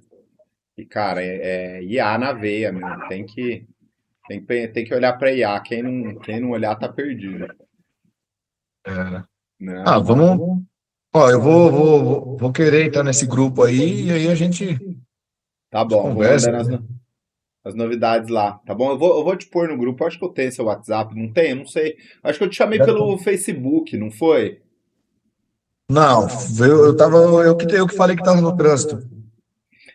E, cara, é IA na veia, meu. Tem que olhar pra IA. Quem não olhar tá perdido, né? Ah, vamos. Ó, eu vou querer estar nesse grupo aí e aí a gente Tá bom, vou conversa, mandando né? as novidades lá, tá bom? Eu vou te pôr no grupo, acho que eu tenho seu WhatsApp, não tenho? Não sei. Acho que eu te chamei pelo Facebook, não foi? Não, eu que falei que estava no trânsito.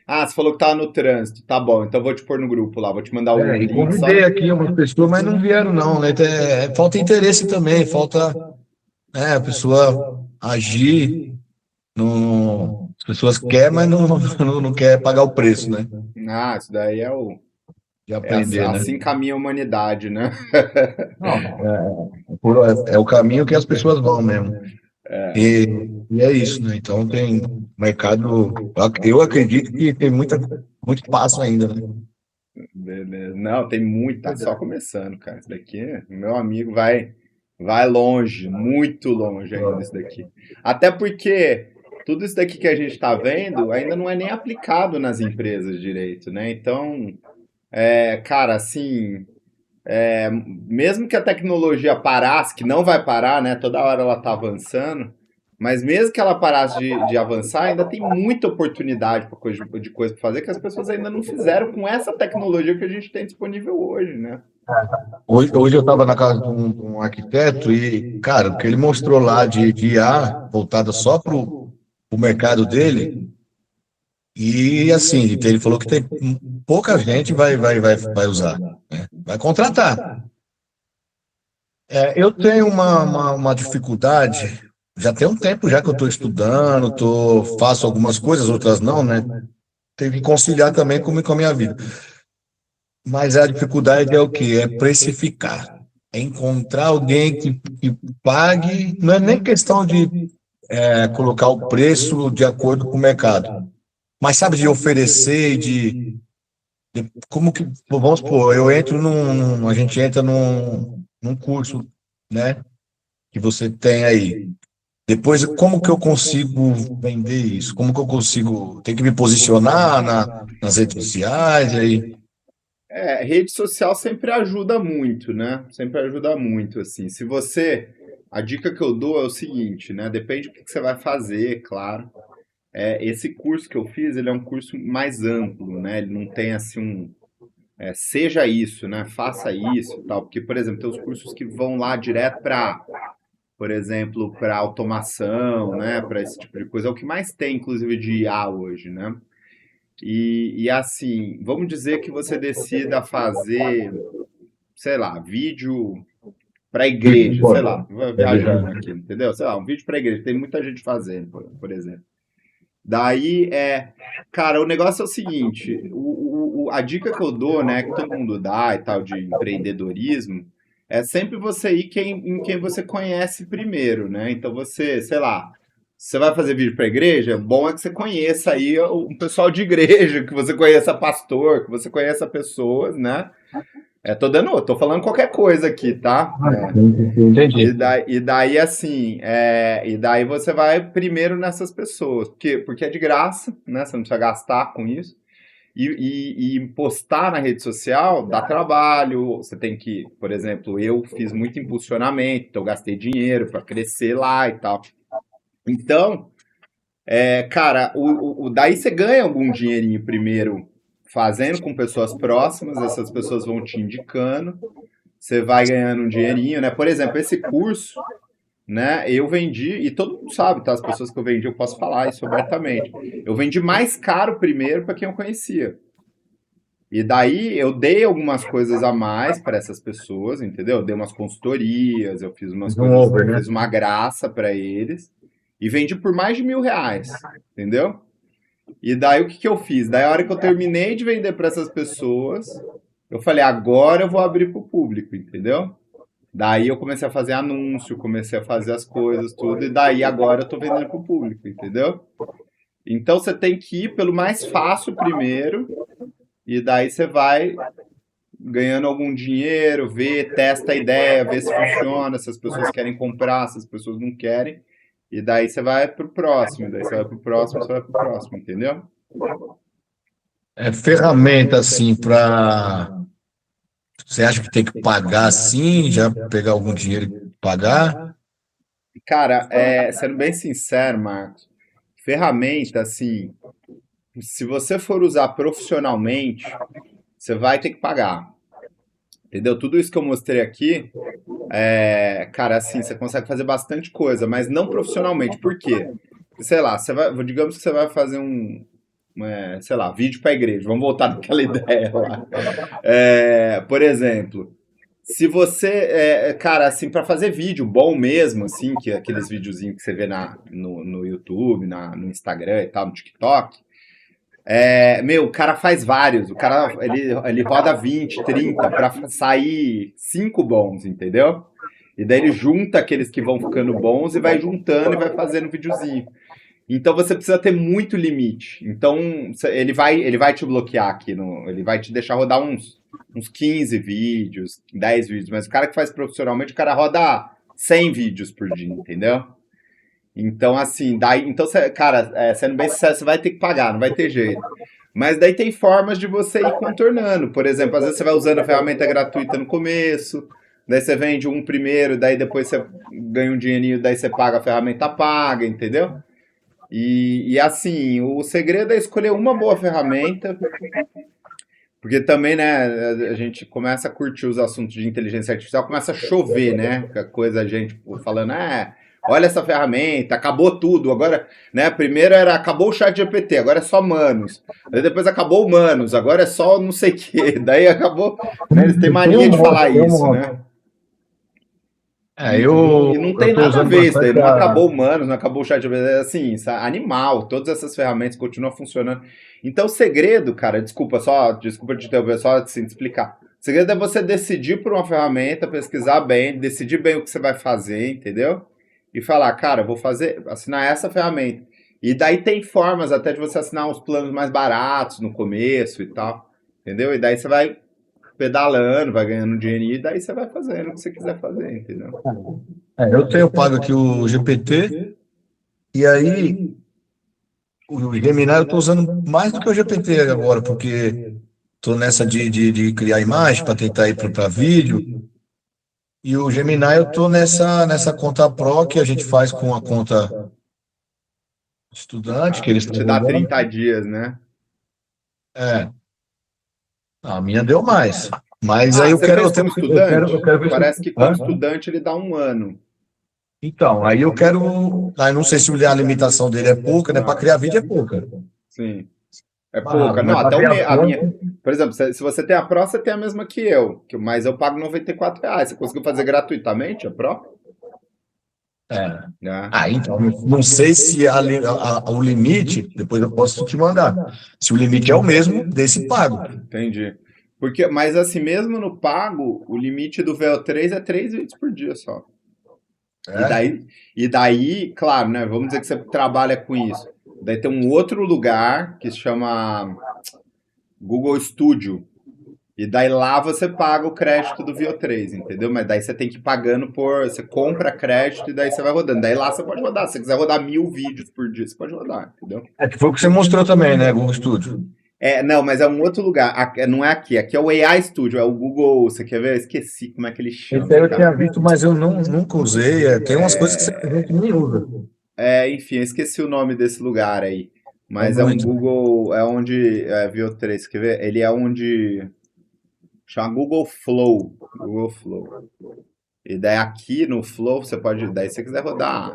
Ah, você falou que tava no trânsito, tá bom, então eu vou te pôr no grupo lá, vou te mandar o E link só. convidei aqui umas pessoas, mas não vieram, não, né? Falta interesse também, falta, né, a pessoa agir. As pessoas querem, mas não quer pagar o preço, né? Ah, isso daí De aprender, né? assim caminha a humanidade, né? Não, é o caminho que as pessoas vão mesmo. E é isso, né? Então tem mercado. Eu acredito que tem muito espaço ainda, né? Beleza. Não, tem muito, tá só começando, cara. Isso daqui, meu amigo, vai longe, muito longe ainda isso daqui. Até porque tudo isso daqui que a gente tá vendo ainda não é nem aplicado nas empresas direito, né? Então, cara, assim, mesmo que a tecnologia parasse, que não vai parar, né? Toda hora ela tá avançando, mas mesmo que ela parasse de avançar, ainda tem muita oportunidade de coisa para fazer que as pessoas ainda não fizeram com essa tecnologia que a gente tem disponível hoje, né? Hoje eu estava na casa de um arquiteto e, cara, o que ele mostrou lá de IA voltada só para o mercado dele, e assim, ele falou que tem pouca gente vai usar, né? Vai contratar. Eu tenho uma dificuldade, já tem um tempo já que eu estou estudando, faço algumas coisas, outras não, né? Tenho que conciliar também com a minha vida. Mas a dificuldade é o quê? É precificar. É encontrar alguém que pague, não é nem questão de colocar o preço de acordo com o mercado, mas sabe, de oferecer e como que, vamos supor, a gente entra num curso, né, que você tem aí. Depois, como que eu consigo vender isso? Como que eu consigo, tem que me posicionar nas redes sociais, e aí, Rede social sempre ajuda muito, né? Sempre ajuda muito, assim. Se você. A dica que eu dou é o seguinte, né? Depende do que você vai fazer, claro. Esse curso que eu fiz, ele é um curso mais amplo, né? Ele não tem assim seja isso, né? Faça isso, e tal. Porque, por exemplo, tem os cursos que vão lá direto para, por exemplo, para automação, né? Para esse tipo de coisa. É o que mais tem, inclusive, de IA hoje, né? E assim, vamos dizer que você decida fazer, sei lá, vídeo para igreja, sei lá, viajando aqui, entendeu? Sei lá, um vídeo para igreja, tem muita gente fazendo, por exemplo. Daí cara, o negócio é o seguinte, a dica que eu dou, né, que todo mundo dá e tal de empreendedorismo, é sempre você ir em quem você conhece primeiro, né? Então você, sei lá, Você vai fazer vídeo para igreja? Bom é que você conheça aí um pessoal de igreja, que você conheça pastor, que você conheça pessoas, né? Tô falando qualquer coisa aqui, tá? Entendi. E daí assim, e daí você vai primeiro nessas pessoas, porque é de graça, né? Você não precisa gastar com isso. E postar na rede social dá trabalho. Você tem que, por exemplo, eu fiz muito impulsionamento, então eu gastei dinheiro para crescer lá e tal. Então, cara, daí você ganha algum dinheirinho primeiro fazendo com pessoas próximas, essas pessoas vão te indicando, você vai ganhando um dinheirinho, né? Por exemplo, esse curso, né? Eu vendi, e todo mundo sabe, tá? As pessoas que eu vendi, eu posso falar isso abertamente. Eu vendi mais caro primeiro para quem eu conhecia. E daí eu dei algumas coisas a mais para essas pessoas, entendeu? Eu dei umas consultorias, eu fiz umas Um coisas, over, né? fiz uma graça para eles e vendi por mais de R$ 1.000, entendeu? E daí o que que eu fiz? Daí a hora que eu terminei de vender para essas pessoas, eu falei, agora eu vou abrir para o público, entendeu? Daí eu comecei a fazer anúncio, comecei a fazer as coisas, tudo, e daí agora eu tô vendendo para o público, entendeu? Então você tem que ir pelo mais fácil primeiro, e daí você vai ganhando algum dinheiro, vê, testa a ideia, vê se funciona, se as pessoas querem comprar, se as pessoas não querem. E daí você vai pro próximo, daí você vai pro próximo, você vai pro próximo, entendeu? Ferramenta assim para. Você acha que tem que pagar assim, já pegar algum dinheiro e pagar? Cara, sendo bem sincero, Marcos, ferramenta, assim, se você for usar profissionalmente, você vai ter que pagar. Entendeu? Tudo isso que eu mostrei aqui, cara, assim, você consegue fazer bastante coisa, mas não profissionalmente. Por quê? Sei lá, digamos que você vai fazer sei lá, vídeo para igreja. Vamos voltar naquela ideia lá. Por exemplo, se você, cara, assim, para fazer vídeo bom mesmo, assim, que aqueles videozinhos que você vê no YouTube, no Instagram e tal, no TikTok, meu, o cara faz vários. O cara, ele roda 20, 30 pra sair 5 bons, entendeu? E daí ele junta aqueles que vão ficando bons e vai juntando e vai fazendo videozinho. Então você precisa ter muito limite. Então ele vai te bloquear aqui, ele vai te deixar rodar uns 15 vídeos, 10 vídeos. Mas o cara que faz profissionalmente, o cara roda 100 vídeos por dia, entendeu? Então, assim, cara, sendo bem sincero, você vai ter que pagar, não vai ter jeito. Mas daí tem formas de você ir contornando. Por exemplo, às vezes você vai usando a ferramenta gratuita no começo, daí você vende um primeiro, daí depois você ganha um dinheirinho, daí você paga a ferramenta paga, entendeu? E assim, o segredo é escolher uma boa ferramenta, porque também, né, a gente começa a curtir os assuntos de inteligência artificial, começa a chover, né? A coisa, a gente falando, olha essa ferramenta, acabou tudo. Agora, né, primeiro acabou o chat GPT, agora é só Manos. Daí depois acabou o Manos, agora é só não sei o quê. Daí acabou, né, eles têm mania de falar isso, né? E não tem Eu tô nada a usando ver isso daí, bastante não acabou a. o Manos, não acabou o chat GPT, assim, animal, todas essas ferramentas continuam funcionando. Então o segredo, cara, desculpa te interromper, só assim, te explicar. O segredo é você decidir por uma ferramenta, pesquisar bem, decidir bem o que você vai fazer, entendeu? E falar, cara, eu vou assinar essa ferramenta. E daí tem formas até de você assinar uns planos mais baratos no começo e tal, entendeu? E daí você vai pedalando, vai ganhando dinheirinho, e daí você vai fazendo o que você quiser fazer, entendeu? Eu tenho pago aqui o GPT, e aí o Gemini eu estou usando mais do que o GPT agora, porque estou nessa de criar imagem para tentar ir para vídeo. E o Gemini eu estou nessa conta Pro que a gente faz com a conta estudante, que eles estão Te dá usando. 30 dias, né? É, a minha deu mais. Mas aí Ah, eu você quero, fez como eu estudante? quero ver se. Parece que como Hã? estudante ele dá 1 ano. Então, aí eu quero. Aí não sei se a limitação dele é pouca, né? Para criar vídeo é pouca. Sim. É pouca. Não, Mas para até criar a minha. conta. Por exemplo, se você tem a Pro, você tem a mesma que eu. Mas eu pago R$ 94. Você conseguiu fazer gratuitamente a Pro? É. Né? Então, não sei se o limite, depois eu posso te mandar. Se o limite é o mesmo desse pago. Entendi. Mas assim, mesmo no pago, o limite do VO3 é 3 vídeos por dia só. E É? daí, e daí, claro, né? Vamos dizer que você trabalha com isso. Daí tem um outro lugar que se chama Google Studio. E daí lá você paga o crédito do VO3, entendeu? Mas daí você tem que ir pagando por. Você compra crédito e daí você vai rodando. Daí lá você pode rodar. Se você quiser rodar 1000 vídeos por dia, você pode rodar, entendeu? É que foi o que você mostrou também, né? Google Studio. É, não, mas é um outro lugar. Não é aqui. Aqui é o AI Studio, é o Google. Você quer ver? Eu esqueci como é que ele Esse chama, aí eu tinha cara. visto, mas eu nunca usei. Tem umas coisas que a gente nem usa. Enfim, eu esqueci o nome desse lugar aí. É Mas é um muito. Google. É onde. VO3, quer ver? Ele é onde. Chama Google Flow. Google Flow. E daí aqui no Flow você pode. Daí se você quiser rodar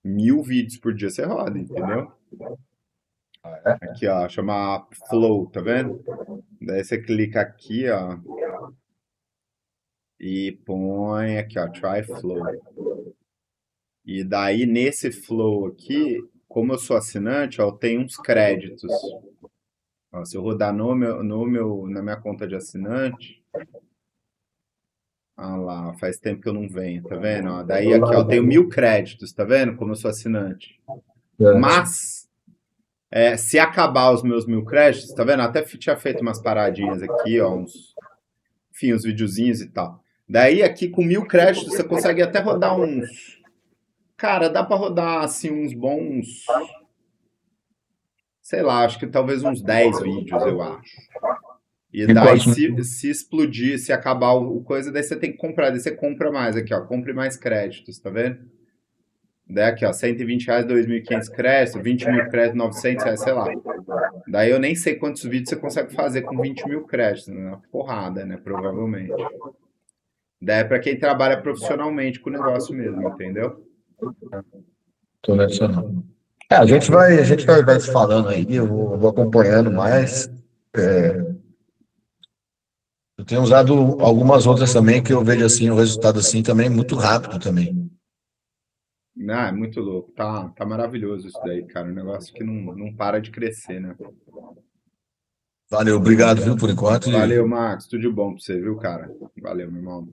1000 vídeos por dia, você roda, entendeu? Aqui, ó, chama Flow, tá vendo? Daí você clica aqui, ó, e põe aqui, ó, Try Flow. E daí nesse Flow aqui, como eu sou assinante, ó, eu tenho uns créditos. Ó, se eu rodar na minha conta de assinante, ah lá, faz tempo que eu não venho, tá vendo? Ó, daí aqui, ó, eu tenho 1000 créditos, tá vendo? Como eu sou assinante. Certo. Mas se acabar os meus 1000 créditos, tá vendo? Até tinha feito umas paradinhas aqui, ó, enfim, uns videozinhos e tal. Daí aqui com 1000 créditos você consegue até rodar uns. Cara, dá pra rodar assim uns bons. Sei lá, acho que talvez uns 10 vídeos, eu acho. E E daí, quantos? se explodir, se acabar o coisa, daí você tem que comprar. Daí você compra mais aqui, ó. Compre mais créditos, tá vendo? Daí aqui, ó, R$ 120, 2.500 créditos, 20.000 créditos, R$ 900, sei lá. Daí eu nem sei quantos vídeos você consegue fazer com 20.000 créditos, né? Uma porrada, né? Provavelmente. Daí é pra quem trabalha profissionalmente com o negócio mesmo, entendeu? Tô nessa não. A gente vai se falando aí, eu vou acompanhando mais. Eu tenho usado algumas outras também que eu vejo assim, o resultado assim também muito rápido também. Ah, é muito louco. Tá maravilhoso isso daí, cara. Um negócio que não para de crescer, né? Valeu, obrigado, viu, por enquanto. Valeu, Max. Tudo de bom pra você, viu, cara? Valeu, meu irmão.